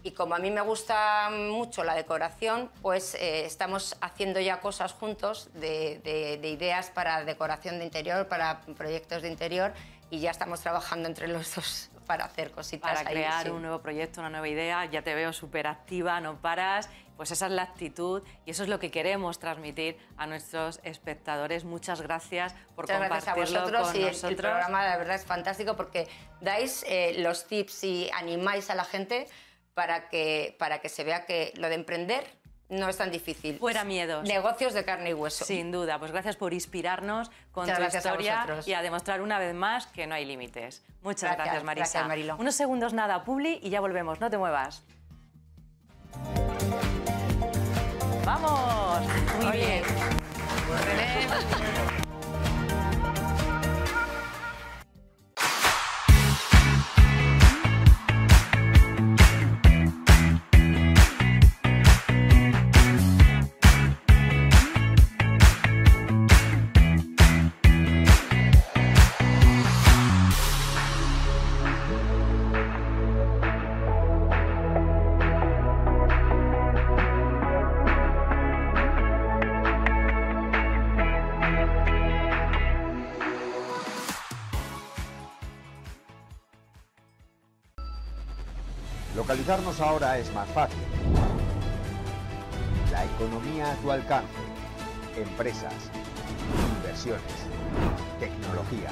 Y como a mí me gusta mucho la decoración, pues estamos haciendo ya cosas juntos de ideas para decoración de interior, para proyectos de interior, y ya estamos trabajando entre los dos para hacer cositas. Para crear un nuevo proyecto, una nueva idea. Ya te veo súper activa, no paras. Pues esa es la actitud y eso es lo que queremos transmitir a nuestros espectadores. Muchas gracias por compartirlo con nosotros. El programa, la verdad, es fantástico porque dais los tips y animáis a la gente para que se vea que lo de emprender no es tan difícil. Fuera miedos. Negocios de carne y hueso. Sin duda. Pues gracias por inspirarnos con tu historia y a demostrar una vez más que no hay límites. Muchas gracias, Marisa. Gracias, Marilo. Unos segundos nada, Publi, y ya volvemos. No te muevas. ¡Vamos! Muy bien. René. Localizarnos ahora es más fácil. La economía a tu alcance. Empresas, inversiones, tecnología.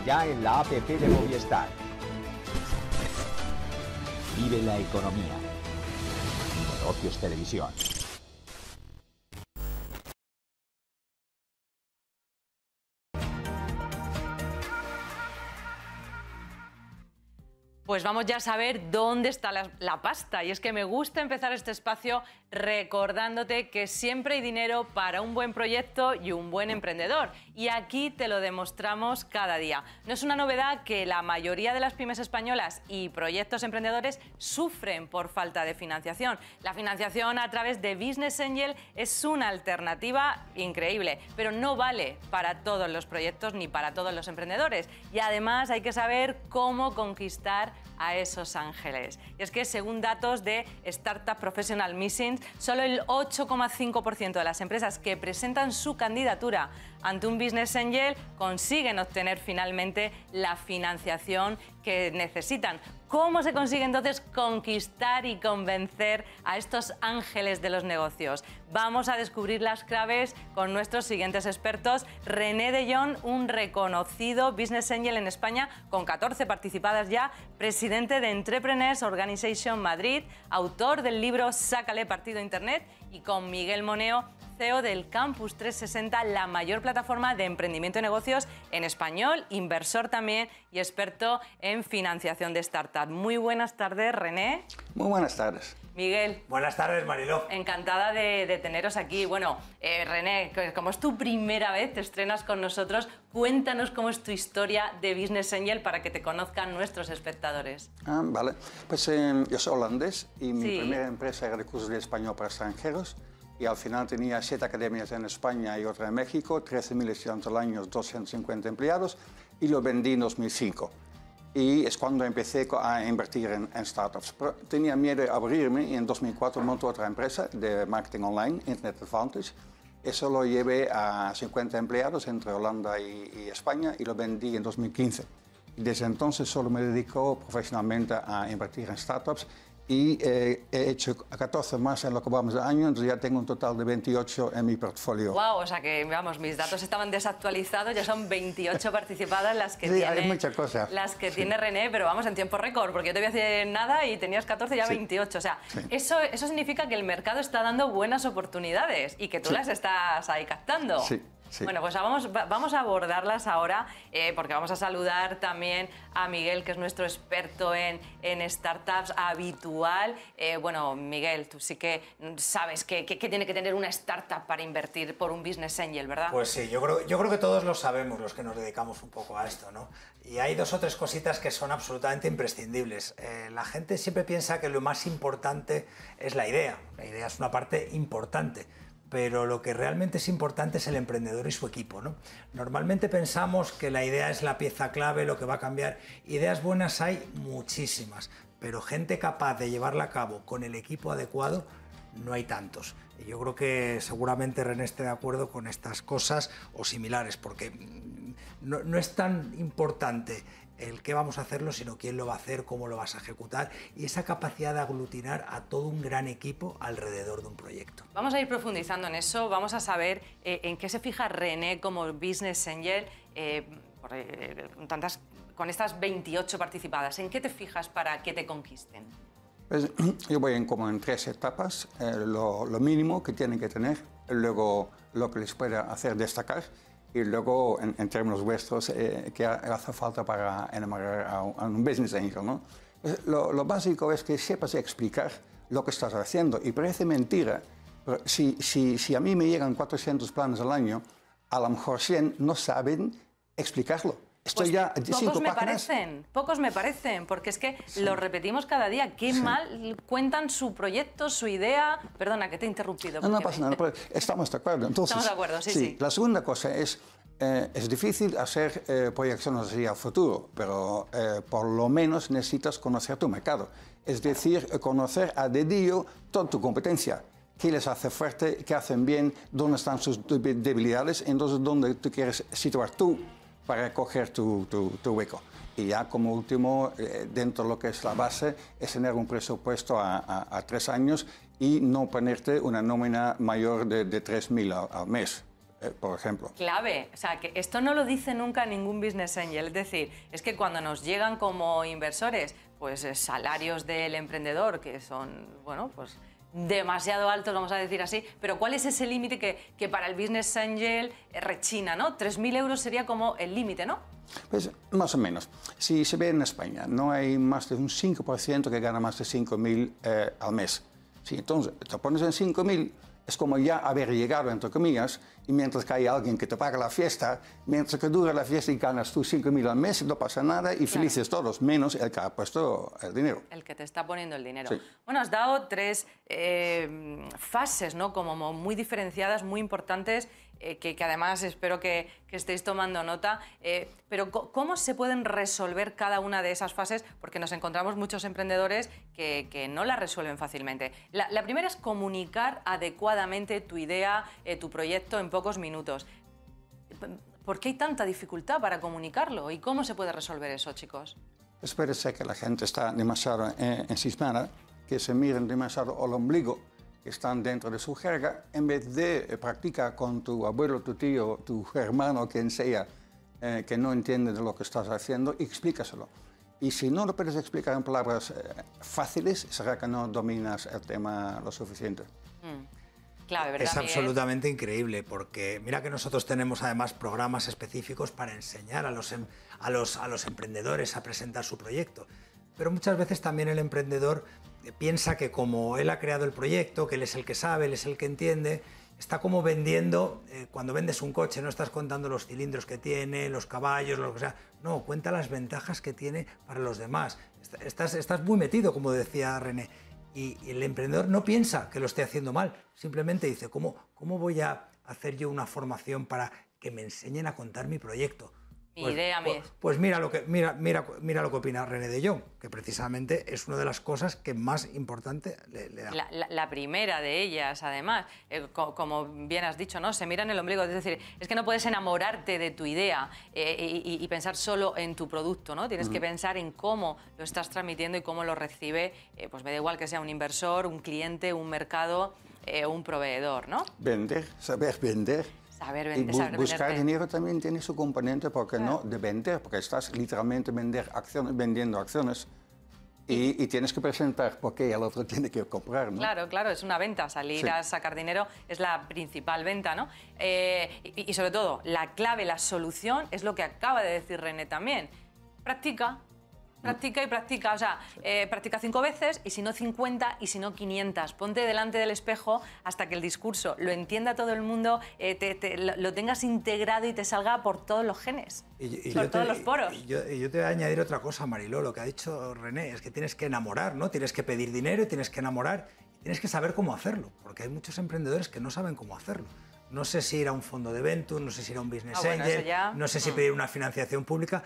Ya en la app de Movistar. Vive la economía. Negocios Televisión. Pues vamos ya a saber dónde está la pasta. Y es que me gusta empezar este espacio recordándote que siempre hay dinero para un buen proyecto y un buen emprendedor. Y aquí te lo demostramos cada día. No es una novedad que la mayoría de las pymes españolas y proyectos emprendedores sufren por falta de financiación. La financiación a través de Business Angel es una alternativa increíble, pero no vale para todos los proyectos ni para todos los emprendedores. Y además hay que saber cómo conquistar a esos ángeles. Y es que según datos de Startup Professional Missing, solo el 8,5% de las empresas que presentan su candidatura ante un Business Angel consiguen obtener finalmente la financiación que necesitan. ¿Cómo se consigue entonces conquistar y convencer a estos ángeles de los negocios? Vamos a descubrir las claves con nuestros siguientes expertos. René de Jong, un reconocido Business Angel en España, con 14 participadas ya, presidente de Entrepreneurs Organization Madrid, autor del libro Sácale partido a Internet, y con Miguel Moneo, CEO del Campus 360, la mayor plataforma de emprendimiento y negocios en español, inversor también y experto en financiación de startup. Muy buenas tardes, René. Muy buenas tardes. Miguel. Buenas tardes, Mariló. Encantada de teneros aquí. Bueno, René, como es tu primera vez, te estrenas con nosotros, cuéntanos cómo es tu historia de Business Angel para que te conozcan nuestros espectadores. Vale. Pues yo soy holandés y mi primera empresa era de cursos de español para extranjeros y al final tenía 7 academias en España y otra en México, 13.000 estudiantes al año, 250 empleados y lo vendí en 2005. Y es cuando empecé a invertir en startups. Pero tenía miedo de abrirme y en 2004 monté otra empresa de marketing online, Internet Advantage. Eso lo llevé a 50 empleados entre Holanda y España y lo vendí en 2015. Y desde entonces solo me dedico profesionalmente a invertir en startups y he hecho 14 más en lo que vamos de año, entonces ya tengo un total de 28 en mi portfolio. Wow, o sea que, vamos, mis datos estaban desactualizados, ya son 28 participadas las que tiene, hay mucha cosa. Las que tiene René, pero vamos, en tiempo récord, porque yo te voy a hacer nada y tenías 14 y ya 28. O sea, eso significa que el mercado está dando buenas oportunidades y que tú las estás ahí captando. Sí. Sí. Bueno, pues vamos a abordarlas ahora porque vamos a saludar también a Miguel, que es nuestro experto en startups habitual. Bueno, Miguel, tú sí que sabes que tiene que tener una startup para invertir por un Business Angel, ¿verdad? Pues sí, yo creo que todos lo sabemos los que nos dedicamos un poco a esto, ¿no? Y hay 2 o 3 cositas que son absolutamente imprescindibles. La gente siempre piensa que lo más importante es la idea. La idea es una parte importante. Pero lo que realmente es importante es el emprendedor y su equipo, ¿no? Normalmente pensamos que la idea es la pieza clave, lo que va a cambiar. Ideas buenas hay muchísimas, pero gente capaz de llevarla a cabo con el equipo adecuado no hay tantos. Y yo creo que seguramente René esté de acuerdo con estas cosas o similares, porque no es tan importante el qué vamos a hacerlo, sino quién lo va a hacer, cómo lo vas a ejecutar y esa capacidad de aglutinar a todo un gran equipo alrededor de un proyecto. Vamos a ir profundizando en eso, vamos a saber en qué se fija René como Business Angel con estas 28 participadas. ¿En qué te fijas para que te conquisten? Pues, yo voy como en 3 etapas, lo mínimo que tienen que tener, luego lo que les puede hacer destacar y luego, en términos vuestros, qué hace falta para enamorar a un business angel, ¿no? Pues, lo básico es que sepas explicar lo que estás haciendo y parece mentira, pero si a mí me llegan 400 planes al año, a lo mejor 100 no saben explicarlo. Estoy ya de 5 páginas. Pocos me parecen, porque es que lo repetimos cada día. Qué mal cuentan su proyecto, su idea. Perdona, que te he interrumpido. No pasa nada, pero estamos de acuerdo. Entonces, estamos de acuerdo, sí. La segunda cosa es difícil hacer proyecciones hacia el futuro, pero por lo menos necesitas conocer tu mercado. Es decir, conocer a dedillo toda tu competencia. ¿Qué les hace fuerte? ¿Qué hacen bien? ¿Dónde están sus debilidades? Entonces, ¿dónde tú quieres situar tú para coger tu hueco? Y ya como último, dentro de lo que es la base, es tener un presupuesto a 3 años y no ponerte una nómina mayor de 3.000 al mes, por ejemplo. Clave, o sea, que esto no lo dice nunca ningún Business Angel, es decir, es que cuando nos llegan como inversores, pues salarios del emprendedor que son, bueno, pues demasiado altos, vamos a decir así, pero ¿cuál es ese límite que para el Business Angel rechina, ¿no? 3.000 euros sería como el límite, ¿no? Pues más o menos. Si se ve en España, no hay más de un 5% que gana más de 5.000 al mes. Si entonces te pones en 5.000, es como ya haber llegado, entre comillas, y mientras que hay alguien que te paga la fiesta, mientras que dura la fiesta y ganas tú 5.000 al mes, no pasa nada y felices todos, menos el que ha puesto el dinero. El que te está poniendo el dinero. Sí. Bueno, has dado 3 fases, ¿no? Como muy diferenciadas, muy importantes, que además espero que estéis tomando nota. Pero ¿cómo se pueden resolver cada una de esas fases? Porque nos encontramos muchos emprendedores que no la resuelven fácilmente. La primera es comunicar adecuadamente tu idea, tu proyecto en pocos minutos. ¿Por qué hay tanta dificultad para comunicarlo? ¿Y cómo se puede resolver eso, chicos? Pues puede ser que la gente está demasiado ensimismada, que se miren demasiado al ombligo, que están dentro de su jerga, en vez de practicar con tu abuelo, tu tío, tu hermano, quien sea, que no entiende de lo que estás haciendo, y explícaselo. Y si no lo puedes explicar en palabras fáciles, será que no dominas el tema lo suficiente. clave, ¿verdad, Es Miguel? absolutamente increíble, porque mira que nosotros tenemos además programas específicos para enseñar a los emprendedores a presentar su proyecto. Pero muchas veces también el emprendedor piensa que como él ha creado el proyecto, que él es el que sabe, él es el que entiende, está como vendiendo, cuando vendes un coche no estás contando los cilindros que tiene, los caballos, lo que sea, no, cuenta las ventajas que tiene para los demás. Estás muy metido, como decía René, y el emprendedor no piensa que lo esté haciendo mal, simplemente dice, ¿cómo voy a hacer yo una formación para que me enseñen a contar mi proyecto? Pues mira lo que opina René de Jong, que precisamente es una de las cosas que más importante le da. La primera de ellas, además, como bien has dicho, ¿no? Se mira en el ombligo, es decir, es que no puedes enamorarte de tu idea y pensar solo en tu producto, ¿no? Tienes que pensar en cómo lo estás transmitiendo y cómo lo recibe, pues me da igual que sea un inversor, un cliente, un mercado, un proveedor, ¿no? Saber vender. Saber Y vender, buscar dinero también tiene su componente, porque no de vender, porque estás literalmente vendiendo acciones y tienes que presentar por qué el otro tiene que comprar, ¿no? Claro, es una venta. Salir a sacar dinero es la principal venta, ¿no? Y sobre todo, la clave, la solución es lo que acaba de decir René también. Practica y practica. O sea, practica 5 veces y si no 50 y si no 500. Ponte delante del espejo hasta que el discurso lo entienda todo el mundo, lo tengas integrado y te salga por todos los genes, por todos los poros. Y yo te voy a añadir otra cosa, Mariló, lo que ha dicho René, es que tienes que enamorar, ¿no? Tienes que pedir dinero y tienes que enamorar y tienes que saber cómo hacerlo, porque hay muchos emprendedores que no saben cómo hacerlo. No sé si ir a un fondo de venture, no sé si ir a un business angel, no sé si pedir una financiación pública.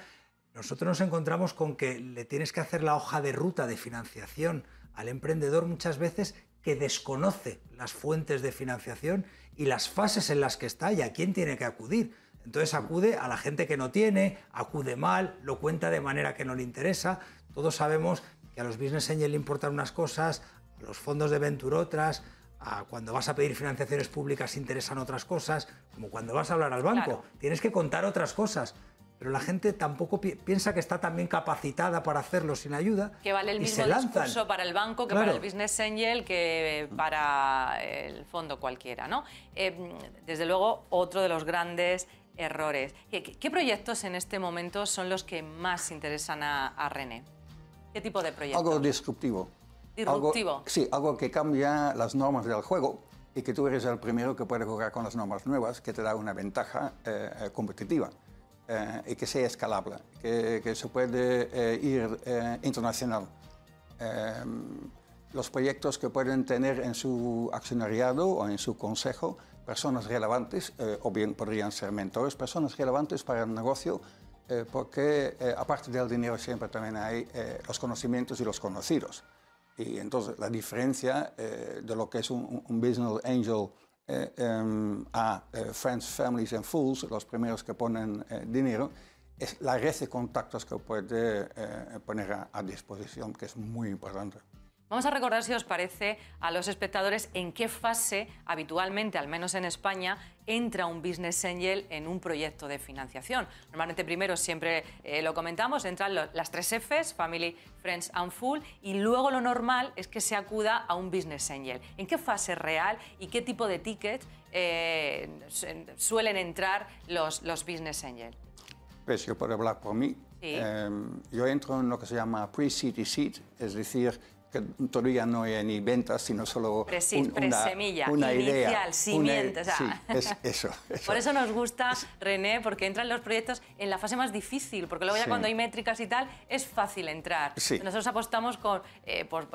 Nosotros nos encontramos con que le tienes que hacer la hoja de ruta de financiación al emprendedor muchas veces que desconoce las fuentes de financiación y las fases en las que está y a quién tiene que acudir. Entonces acude a la gente que no tiene, acude mal, lo cuenta de manera que no le interesa. Todos sabemos que a los business angels le importan unas cosas, a los fondos de venture otras, cuando vas a pedir financiaciones públicas interesan otras cosas, como cuando vas a hablar al banco, tienes que contar otras cosas. Pero la gente tampoco piensa que está también capacitada para hacerlo sin ayuda. Que vale el mismo discurso para el banco que para el business angel que para el fondo cualquiera, ¿no? Desde luego, otro de los grandes errores. ¿Qué proyectos en este momento son los que más interesan a René? ¿Qué tipo de proyectos? Algo disruptivo. ¿Disruptivo? Algo que cambia las normas del juego y que tú eres el primero que puede jugar con las normas nuevas, que te da una ventaja competitiva. Y que sea escalable, que se puede ir internacional. Los proyectos que pueden tener en su accionariado o en su consejo personas relevantes, o bien podrían ser mentores, personas relevantes para el negocio, porque aparte del dinero siempre también hay los conocimientos y los conocidos. Y entonces la diferencia de lo que es un business angel a Friends, Families and Fools, los primeros que ponen dinero, es la red de contactos que puede poner a disposición, que es muy importante. Vamos a recordar, si os parece, a los espectadores en qué fase habitualmente, al menos en España, entra un business angel en un proyecto de financiación. Normalmente primero, siempre lo comentamos, entran las 3 Fs, Family, Friends and Fool, y luego lo normal es que se acuda a un business angel. ¿En qué fase real y qué tipo de ticket suelen entrar los business angel? Pues yo puedo hablar por mí. Sí. Yo entro en lo que se llama pre-seed y seed, es decir, que todavía no hay ni ventas, sino solo una idea. Inicial, simiente. Sí, es eso. Por eso nos gusta, René, porque entran los proyectos en la fase más difícil, porque luego ya cuando hay métricas y tal, es fácil entrar. Sí. Nosotros apostamos por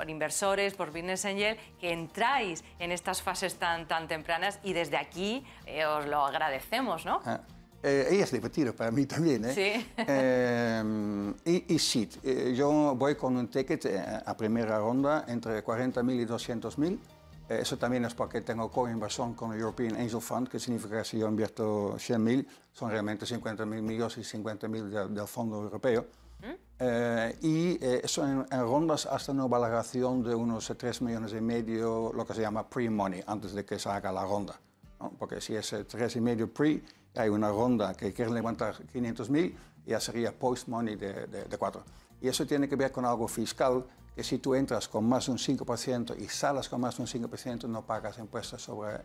inversores, por business angel, que entráis en estas fases tan tempranas y desde aquí os lo agradecemos, ¿no? Y es divertido para mí también, ¿eh? Sí. Y seed. Yo voy con un ticket a primera ronda entre 40.000 y 200.000. Eso también es porque tengo co-inversión con el European Angel Fund, que significa que si yo invierto 100.000, son realmente 50.000 millones y 50.000 del fondo europeo. Y eso en rondas hasta una valoración de unos 3,5 millones, lo que se llama pre-money, antes de que se haga la ronda, ¿no? Porque si es 3,5 pre, hay una ronda que quiere levantar 500.000, ya sería post-money de 4. Y eso tiene que ver con algo fiscal, que si tú entras con más de un 5% y sales con más de un 5%, no pagas impuestos sobre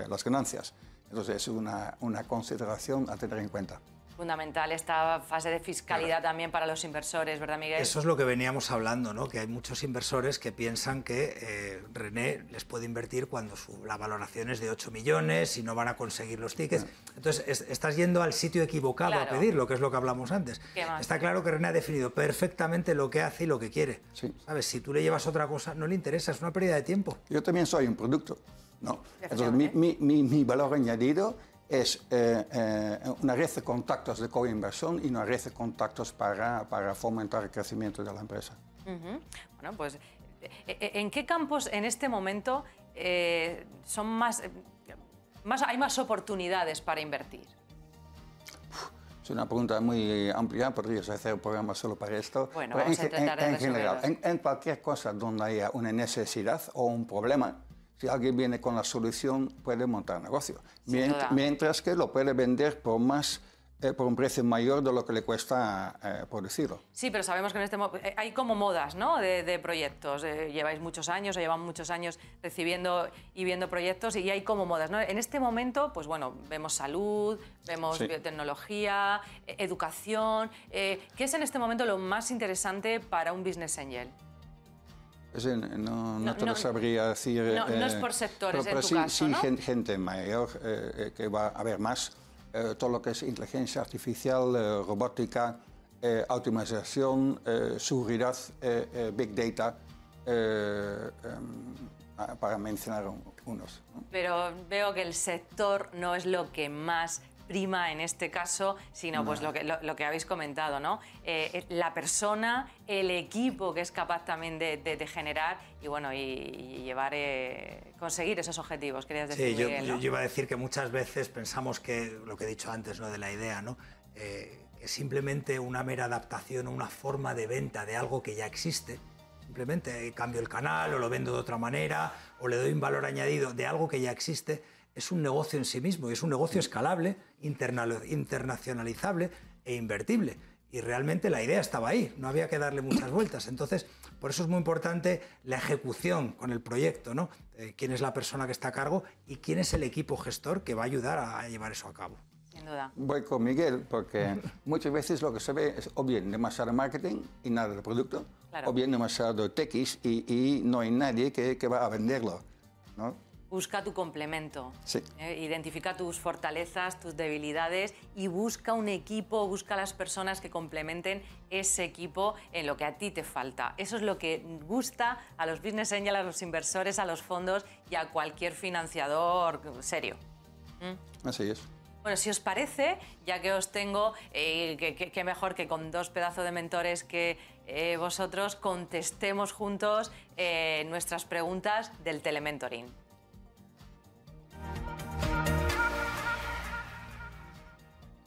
las ganancias. Entonces es una consideración a tener en cuenta. Fundamental esta fase de fiscalidad también para los inversores, ¿verdad, Miguel? Eso es lo que veníamos hablando, ¿no? Que hay muchos inversores que piensan que René les puede invertir cuando la valoración es de 8 millones y no van a conseguir los tickets. Entonces, estás yendo al sitio equivocado a pedirlo, que es lo que hablamos antes. Está claro que René ha definido perfectamente lo que hace y lo que quiere. Sí. ¿Sabes? Si tú le llevas otra cosa, no le interesa, es una pérdida de tiempo. Yo también soy un producto, ¿no? Entonces, mi valor añadido es una red de contactos de coinversión y una red de contactos para fomentar el crecimiento de la empresa. Bueno, pues, ¿en qué campos en este momento son hay más oportunidades para invertir? Es una pregunta muy amplia, podrías hacer un programa solo para esto. Bueno, vamos a intentar en general, en cualquier cosa donde haya una necesidad o un problema, si alguien viene con la solución, puede montar negocio. Mientras que lo puede vender por un precio mayor de lo que le cuesta producirlo. Sí, pero sabemos que en este hay como modas, ¿no? de proyectos. Lleváis muchos años, o llevan muchos años recibiendo y viendo proyectos y hay como modas, ¿no? En este momento, pues bueno, vemos salud, vemos biotecnología, educación. ¿Qué es en este momento lo más interesante para un business angel? No te lo sabría decir. No es por sectores, pero en tu sí, caso, sí, ¿no? gente mayor que va a haber más. Todo lo que es inteligencia artificial, robótica, automatización, seguridad, big data, para mencionar unos, ¿no? Pero veo que el sector no es lo que más prima en este caso, sino pues lo que habéis comentado, ¿no? La persona, el equipo que es capaz también de generar y bueno, y llevar, conseguir esos objetivos, querías decir, sí, Miguel, ¿no? yo iba a decir que muchas veces pensamos que, lo que he dicho antes, ¿no? De la idea, ¿no? Es simplemente una mera adaptación o una forma de venta de algo que ya existe. Simplemente cambio el canal o lo vendo de otra manera o le doy un valor añadido de algo que ya existe. Es un negocio en sí mismo y es un negocio escalable, internacionalizable e invertible. Y realmente la idea estaba ahí, no había que darle muchas vueltas. Entonces, por eso es muy importante la ejecución con el proyecto, ¿no? Quién es la persona que está a cargo y quién es el equipo gestor que va a ayudar a llevar eso a cabo. Sin duda. Voy con Miguel, porque muchas veces lo que se ve es o bien demasiado marketing y nada de producto, o bien demasiado techis y no hay nadie que va a venderlo, ¿no? Busca tu complemento, sí. Identifica tus fortalezas, tus debilidades y busca un equipo, busca las personas que complementen ese equipo en lo que a ti te falta. Eso es lo que gusta a los business angels, a los inversores, a los fondos y a cualquier financiador serio. Así es. Bueno, si os parece, ya que os tengo, qué mejor que con dos pedazos de mentores que vosotros contestemos juntos nuestras preguntas del telementoring.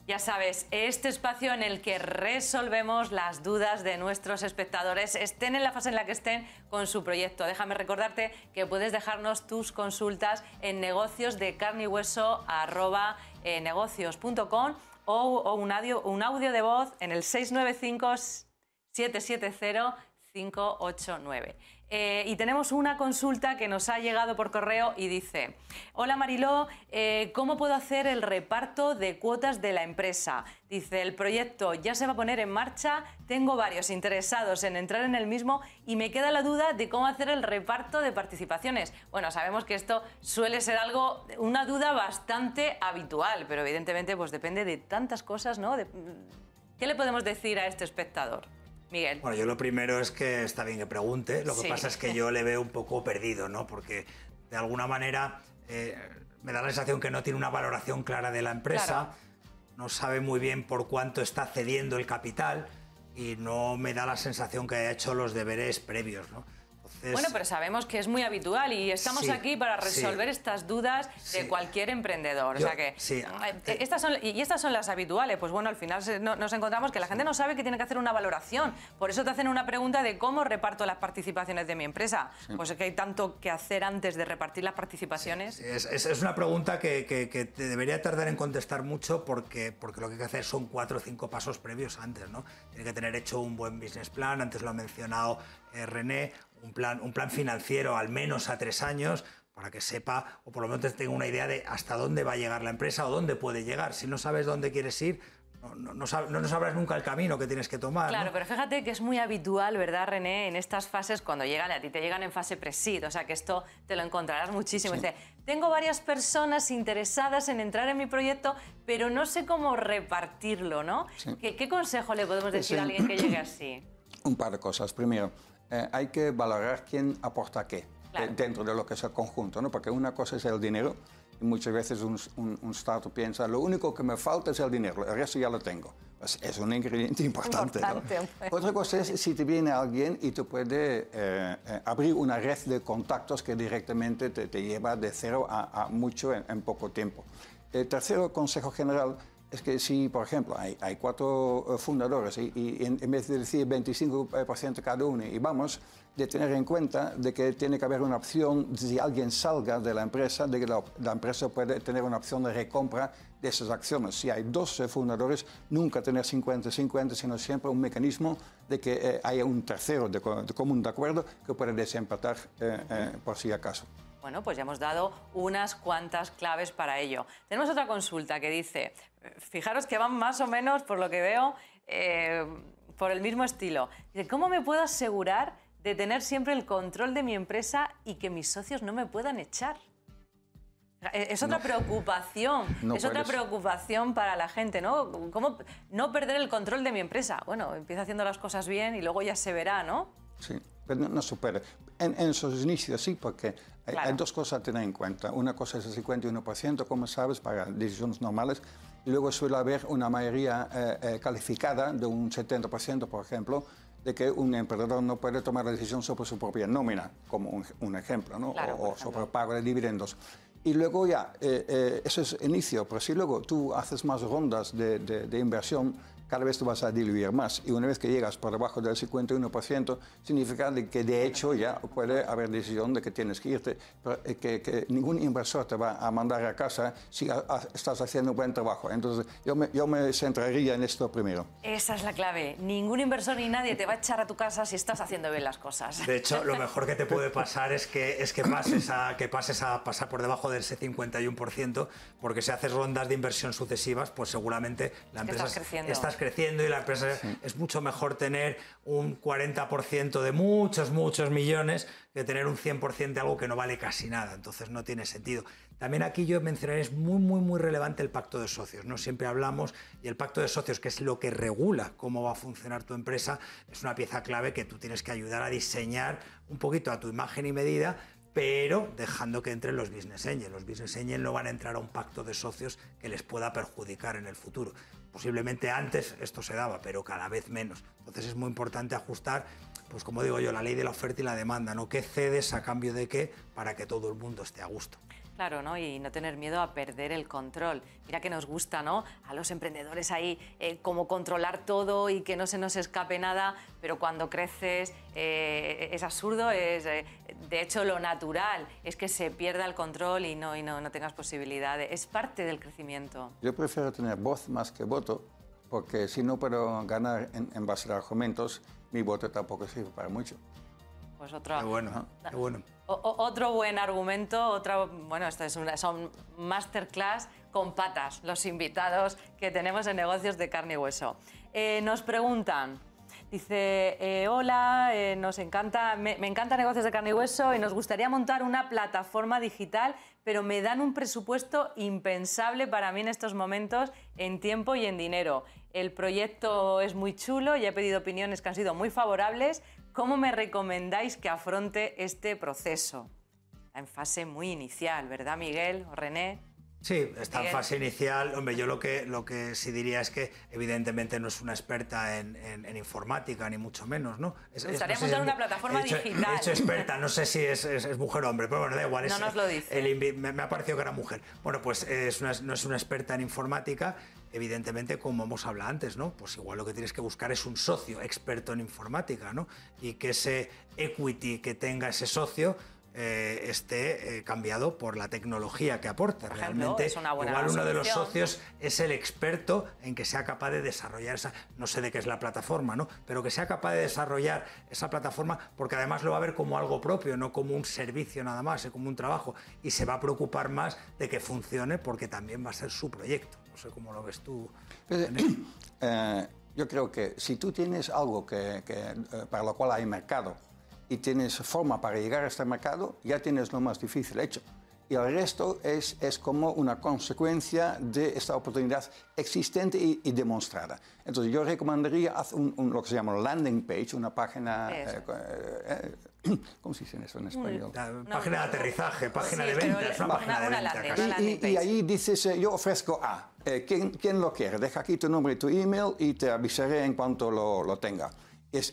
Ya sabes, este espacio en el que resolvemos las dudas de nuestros espectadores, estén en la fase en la que estén con su proyecto. Déjame recordarte que puedes dejarnos tus consultas en negociosdecarneYhueso@negocios.com o un audio de voz en el 695-770-589. Y tenemos una consulta que nos ha llegado por correo y dice: hola Mariló, ¿cómo puedo hacer el reparto de cuotas de la empresa? Dice, el proyecto ya se va a poner en marcha, tengo varios interesados en entrar en el mismo y me queda la duda de cómo hacer el reparto de participaciones. Bueno, sabemos que esto suele ser una duda bastante habitual, pero evidentemente pues depende de tantas cosas, ¿no? ¿Qué le podemos decir a este espectador? Miguel. Bueno, yo lo primero es que está bien que pregunte, lo que pasa es que yo le veo un poco perdido, ¿no? Porque de alguna manera me da la sensación que no tiene una valoración clara de la empresa, no sabe muy bien por cuánto está cediendo el capital y no me da la sensación que haya hecho los deberes previos, ¿no? Entonces, bueno, pero sabemos que es muy habitual y estamos aquí para resolver estas dudas de cualquier emprendedor. O sea que estas son las habituales. Pues bueno, al final nos encontramos que la gente no sabe que tiene que hacer una valoración. Por eso te hacen una pregunta de cómo reparto las participaciones de mi empresa. Pues es que hay tanto que hacer antes de repartir las participaciones. Es una pregunta que te debería tardar en contestar mucho porque lo que hay que hacer son 4 o 5 pasos previos antes, ¿no? Tiene que tener hecho un buen business plan, antes lo ha mencionado René, un plan financiero al menos a 3 años para que sepa, o por lo menos tenga una idea de hasta dónde va a llegar la empresa o dónde puede llegar. Si no sabes dónde quieres ir, no sabrás nunca el camino que tienes que tomar. Claro, ¿no? pero fíjate que es muy habitual, ¿verdad, René? En estas fases, cuando llegan, a ti te llegan en fase pre-seed, o sea que esto te lo encontrarás muchísimo. Dice, tengo varias personas interesadas en entrar en mi proyecto, pero no sé cómo repartirlo, ¿no? Sí. ¿Qué consejo le podemos decir a alguien que llegue así? Un par de cosas. Primero, hay que valorar quién aporta qué dentro de lo que es el conjunto, ¿no? Porque una cosa es el dinero y muchas veces un startup piensa, lo único que me falta es el dinero, el resto ya lo tengo. Pues es un ingrediente importante, ¿no? Otra cosa es si te viene alguien y te puede abrir una red de contactos que directamente te lleva de cero a mucho en poco tiempo. El tercero consejo general es que si, por ejemplo, hay 4 fundadores y en vez de decir 25% cada uno, y vamos de tener en cuenta de que tiene que haber una opción, si alguien salga de la empresa, de que la empresa puede tener una opción de recompra de esas acciones. Si hay 12 fundadores, nunca tener 50-50, sino siempre un mecanismo de que haya un tercero de común de acuerdo que puede desempatar por si acaso. Bueno, pues ya hemos dado unas cuantas claves para ello. Tenemos otra consulta que dice, fijaros que van más o menos, por lo que veo, por el mismo estilo. Dice, ¿cómo me puedo asegurar de tener siempre el control de mi empresa y que mis socios no me puedan echar? Es otra preocupación, otra preocupación para la gente, ¿no? ¿Cómo no perder el control de mi empresa? Bueno, empieza haciendo las cosas bien y luego ya se verá, ¿no? Sí, pero no supera. En sus inicios sí, porque hay 2 cosas a tener en cuenta. Una cosa es el 51%, como sabes, para decisiones normales, y luego suele haber una mayoría calificada de un 70%, por ejemplo, de que un emprendedor no puede tomar la decisión sobre su propia nómina, como un ejemplo, ¿no? Claro, o sobre el pago de dividendos. Y luego ya, eso es inicio, pero si luego tú haces más rondas de inversión, cada vez te vas a diluir más. Y una vez que llegas por debajo del 51%, significa que de hecho ya puede haber decisión de que tienes que irte, pero que ningún inversor te va a mandar a casa si estás haciendo un buen trabajo. Entonces yo me centraría en esto primero. Esa es la clave. Ningún inversor ni nadie te va a echar a tu casa si estás haciendo bien las cosas. De hecho, lo mejor que te puede pasar es que pases a pasar por debajo de ese 51%, porque si haces rondas de inversión sucesivas, pues seguramente la empresa estás creciendo y la empresa es mucho mejor tener un 40% de muchos millones que tener un 100% de algo que no vale casi nada. Entonces no tiene sentido. También aquí yo mencionaré, es muy relevante el pacto de socios, ¿no? Siempre hablamos, y el pacto de socios, que es lo que regula cómo va a funcionar tu empresa, es una pieza clave que tú tienes que ayudar a diseñar un poquito a tu imagen y medida, pero dejando que entren los business angels. Los business angels no van a entrar a un pacto de socios que les pueda perjudicar en el futuro. Posiblemente antes esto se daba, pero cada vez menos. Entonces es muy importante ajustar, pues como digo yo, la ley de la oferta y la demanda, ¿no? ¿Qué cedes a cambio de qué para que todo el mundo esté a gusto? Claro, ¿no? Y no tener miedo a perder el control. Mira que nos gusta, ¿no? A los emprendedores ahí, cómo controlar todo y que no se nos escape nada, pero cuando creces es absurdo, de hecho lo natural es que se pierda el control y no tengas posibilidades. Es parte del crecimiento. Yo prefiero tener voz más que voto, porque si no puedo ganar en base a argumentos, mi voto tampoco sirve para mucho. Pues otro... Qué bueno, qué bueno. Otro buen argumento, esto son masterclass con patas, los invitados que tenemos en Negocios de Carne y Hueso. Nos preguntan, dice, hola, nos encanta, me encanta Negocios de Carne y Hueso y nos gustaría montar una plataforma digital, pero me dan un presupuesto impensable para mí en estos momentos en tiempo y en dinero. El proyecto es muy chulo y he pedido opiniones que han sido muy favorables. ¿Cómo me recomendáis que afronte este proceso? Está en fase muy inicial, ¿verdad, Miguel o René? Sí, está en fase inicial. Hombre, yo lo que sí diría es que evidentemente no es una experta en informática, ni mucho menos, ¿no? Me gustaría montar una plataforma digital. De hecho, experta, no sé si es mujer o hombre, pero bueno, da igual. No nos lo dice. Me ha parecido que era mujer. Bueno, pues no es una experta en informática. Evidentemente, como hemos hablado antes, ¿no? Pues igual lo que tienes que buscar es un socio experto en informática, ¿no? Y que ese equity que tenga ese socio esté cambiado por la tecnología que aporte. Por ejemplo, realmente, es una buena igual uno de los solución. socios es el experto en que sea capaz de desarrollar esa, no sé de qué es la plataforma, ¿no? Pero que sea capaz de desarrollar esa plataforma, porque además lo va a ver como algo propio, no como un servicio nada más, como un trabajo, y se va a preocupar más de que funcione porque también va a ser su proyecto. No sé cómo lo ves tú. Yo creo que si tú tienes algo para lo cual hay mercado y tienes forma para llegar a este mercado, ya tienes lo más difícil hecho. Y el resto es como una consecuencia de esta oportunidad existente y demostrada. Entonces yo recomendaría hacer lo que se llama landing page, una página... ¿Cómo se dice eso en español? Página de aterrizaje, página de ventas, una página de ventas. Y ahí dices, yo ofrezco A. ¿Quién lo quiere? Deja aquí tu nombre y tu email y te avisaré en cuanto lo tenga.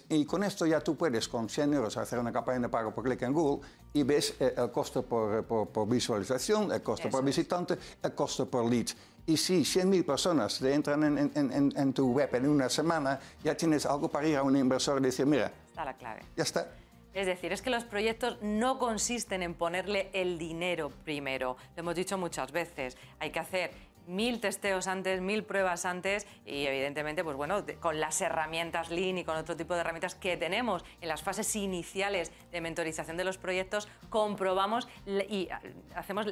Y con esto ya tú puedes, con 100 euros, hacer una campaña de pago por clic en Google y ves el costo por visualización, el costo por visitante, el costo por lead. Y si 100.000 personas te entran en tu web en una semana, ya tienes algo para ir a un inversor y decir, mira, está la clave. Ya está. Es decir, es que los proyectos no consisten en ponerle el dinero primero. Lo hemos dicho muchas veces. Hay que hacer 1000 testeos antes, 1000 pruebas antes y evidentemente, pues bueno, con las herramientas Lean y con otro tipo de herramientas que tenemos en las fases iniciales de mentorización de los proyectos, comprobamos y hacemos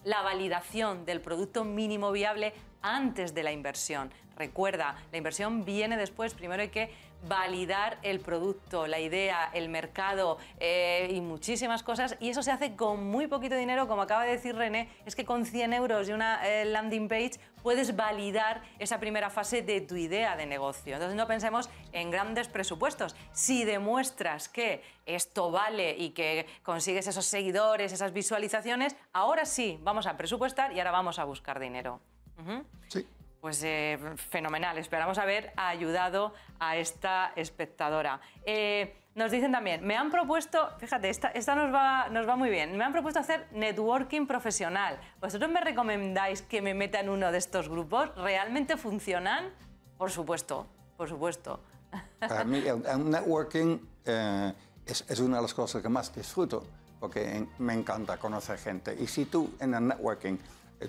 la validación del producto mínimo viable antes de la inversión. Recuerda, la inversión viene después. Primero hay que validar el producto, la idea, el mercado y muchísimas cosas, y eso se hace con muy poquito dinero. Como acaba de decir René, es que con 100 euros y una landing page puedes validar esa primera fase de tu idea de negocio. Entonces no pensemos en grandes presupuestos. Si demuestras que esto vale y que consigues esos seguidores, esas visualizaciones, ahora sí vamos a presupuestar y ahora vamos a buscar dinero. Sí. Pues fenomenal, esperamos haber ayudado a esta espectadora. Nos dicen también, me han propuesto, fíjate, esta nos va muy bien, me han propuesto hacer networking profesional. ¿Vosotros me recomendáis que me meta en uno de estos grupos? ¿Realmente funcionan? Por supuesto, por supuesto. Para mí el networking es una de las cosas que más disfruto, porque me encanta conocer gente. Y si tú en el networking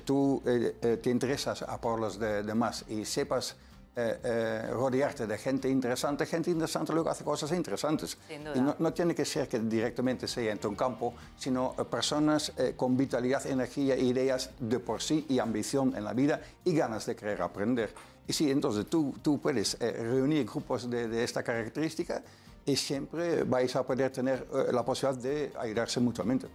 tú te interesas a por los demás y sepas rodearte de gente interesante luego hace cosas interesantes. Sin duda. Y no tiene que ser que directamente sea en tu campo, sino personas con vitalidad, energía, ideas de por sí y ambición en la vida y ganas de querer aprender. Y sí, entonces tú puedes reunir grupos de esta característica y siempre vais a poder tener la posibilidad de ayudarse mutuamente.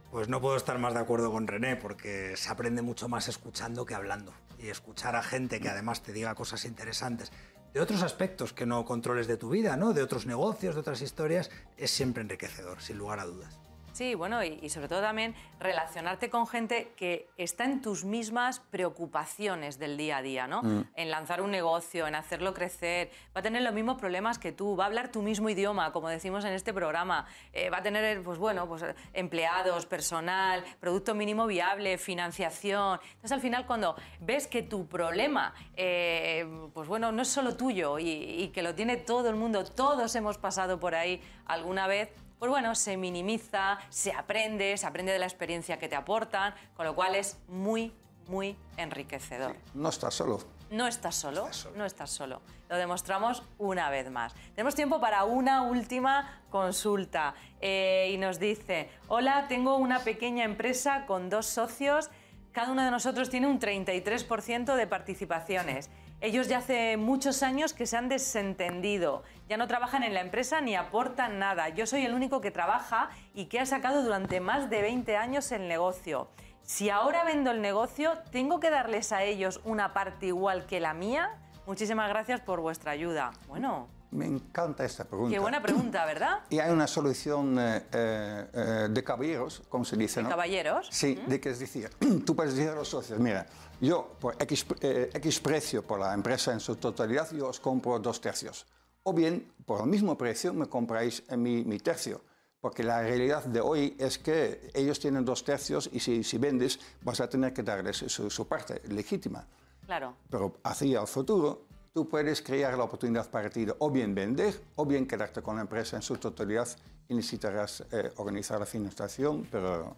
Pues no puedo estar más de acuerdo con René, porque se aprende mucho más escuchando que hablando. Y escuchar a gente que además te diga cosas interesantes de otros aspectos que no controles de tu vida, ¿no? De otros negocios, de otras historias, es siempre enriquecedor, sin lugar a dudas. Sí, bueno, y sobre todo también relacionarte con gente que está en tus mismas preocupaciones del día a día, ¿no? En lanzar un negocio, en hacerlo crecer, va a tener los mismos problemas que tú, va a hablar tu mismo idioma, como decimos en este programa, va a tener, pues bueno, pues empleados, personal, producto mínimo viable, financiación. Entonces, al final, cuando ves que tu problema, pues bueno, no es solo tuyo y que lo tiene todo el mundo, todos hemos pasado por ahí alguna vez, pues bueno, se minimiza, se aprende de la experiencia que te aportan, con lo cual es muy, muy enriquecedor. Sí, no estás solo. No estás solo, no estás solo. Lo demostramos una vez más. Tenemos tiempo para una última consulta. Y nos dice, hola, tengo una pequeña empresa con 2 socios. Cada uno de nosotros tiene un 33% de participaciones. Ellos ya hace muchos años que se han desentendido, ya no trabajan en la empresa ni aportan nada. Yo soy el único que trabaja y que ha sacado durante más de 20 años el negocio. Si ahora vendo el negocio, ¿tengo que darles a ellos una parte igual que la mía? Muchísimas gracias por vuestra ayuda. Bueno, Me encanta esta pregunta. Qué buena pregunta, ¿verdad? Y hay una solución de caballeros, como se dice, ¿no? ¿De caballeros? Sí, de que es decir, tú puedes decir a los socios, mira, yo por X precio por la empresa en su totalidad, yo os compro 2/3. O bien, por el mismo precio, me compráis mi tercio. Porque la realidad de hoy es que ellos tienen 2/3 y si vendes vas a tener que darles su parte legítima. Claro. Pero hacia el futuro, tú puedes crear la oportunidad para ti de o bien vender o bien quedarte con la empresa en su totalidad y necesitarás organizar la financiación, pero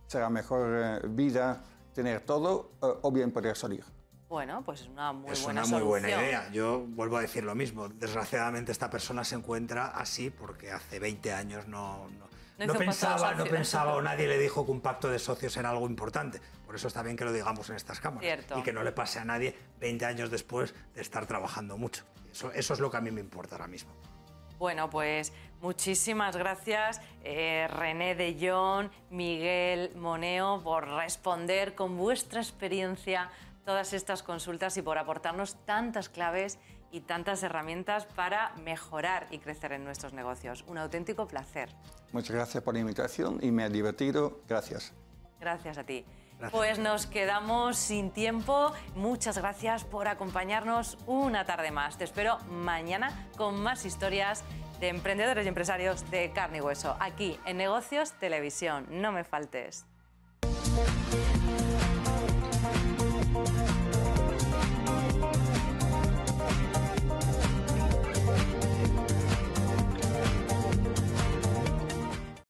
será mejor vida tener todo o bien poder salir. Bueno, pues es una muy es buena una muy solución. buena idea. Yo vuelvo a decir lo mismo. Desgraciadamente esta persona se encuentra así porque hace 20 años no pensaba o nadie le dijo que un pacto de socios era algo importante. Por eso está bien que lo digamos en estas cámaras. Cierto. Y que no le pase a nadie 20 años después de estar trabajando mucho. Eso es lo que a mí me importa ahora mismo. Bueno, pues muchísimas gracias René de Jong, Miguel Moneo, por responder con vuestra experiencia todas estas consultas y por aportarnos tantas claves y tantas herramientas para mejorar y crecer en nuestros negocios. Un auténtico placer. Muchas gracias por la invitación y me ha divertido. Gracias. Gracias a ti. Gracias. Pues nos quedamos sin tiempo. Muchas gracias por acompañarnos una tarde más. Te espero mañana con más historias de emprendedores y empresarios de carne y hueso, aquí en Negocios Televisión. No me faltes.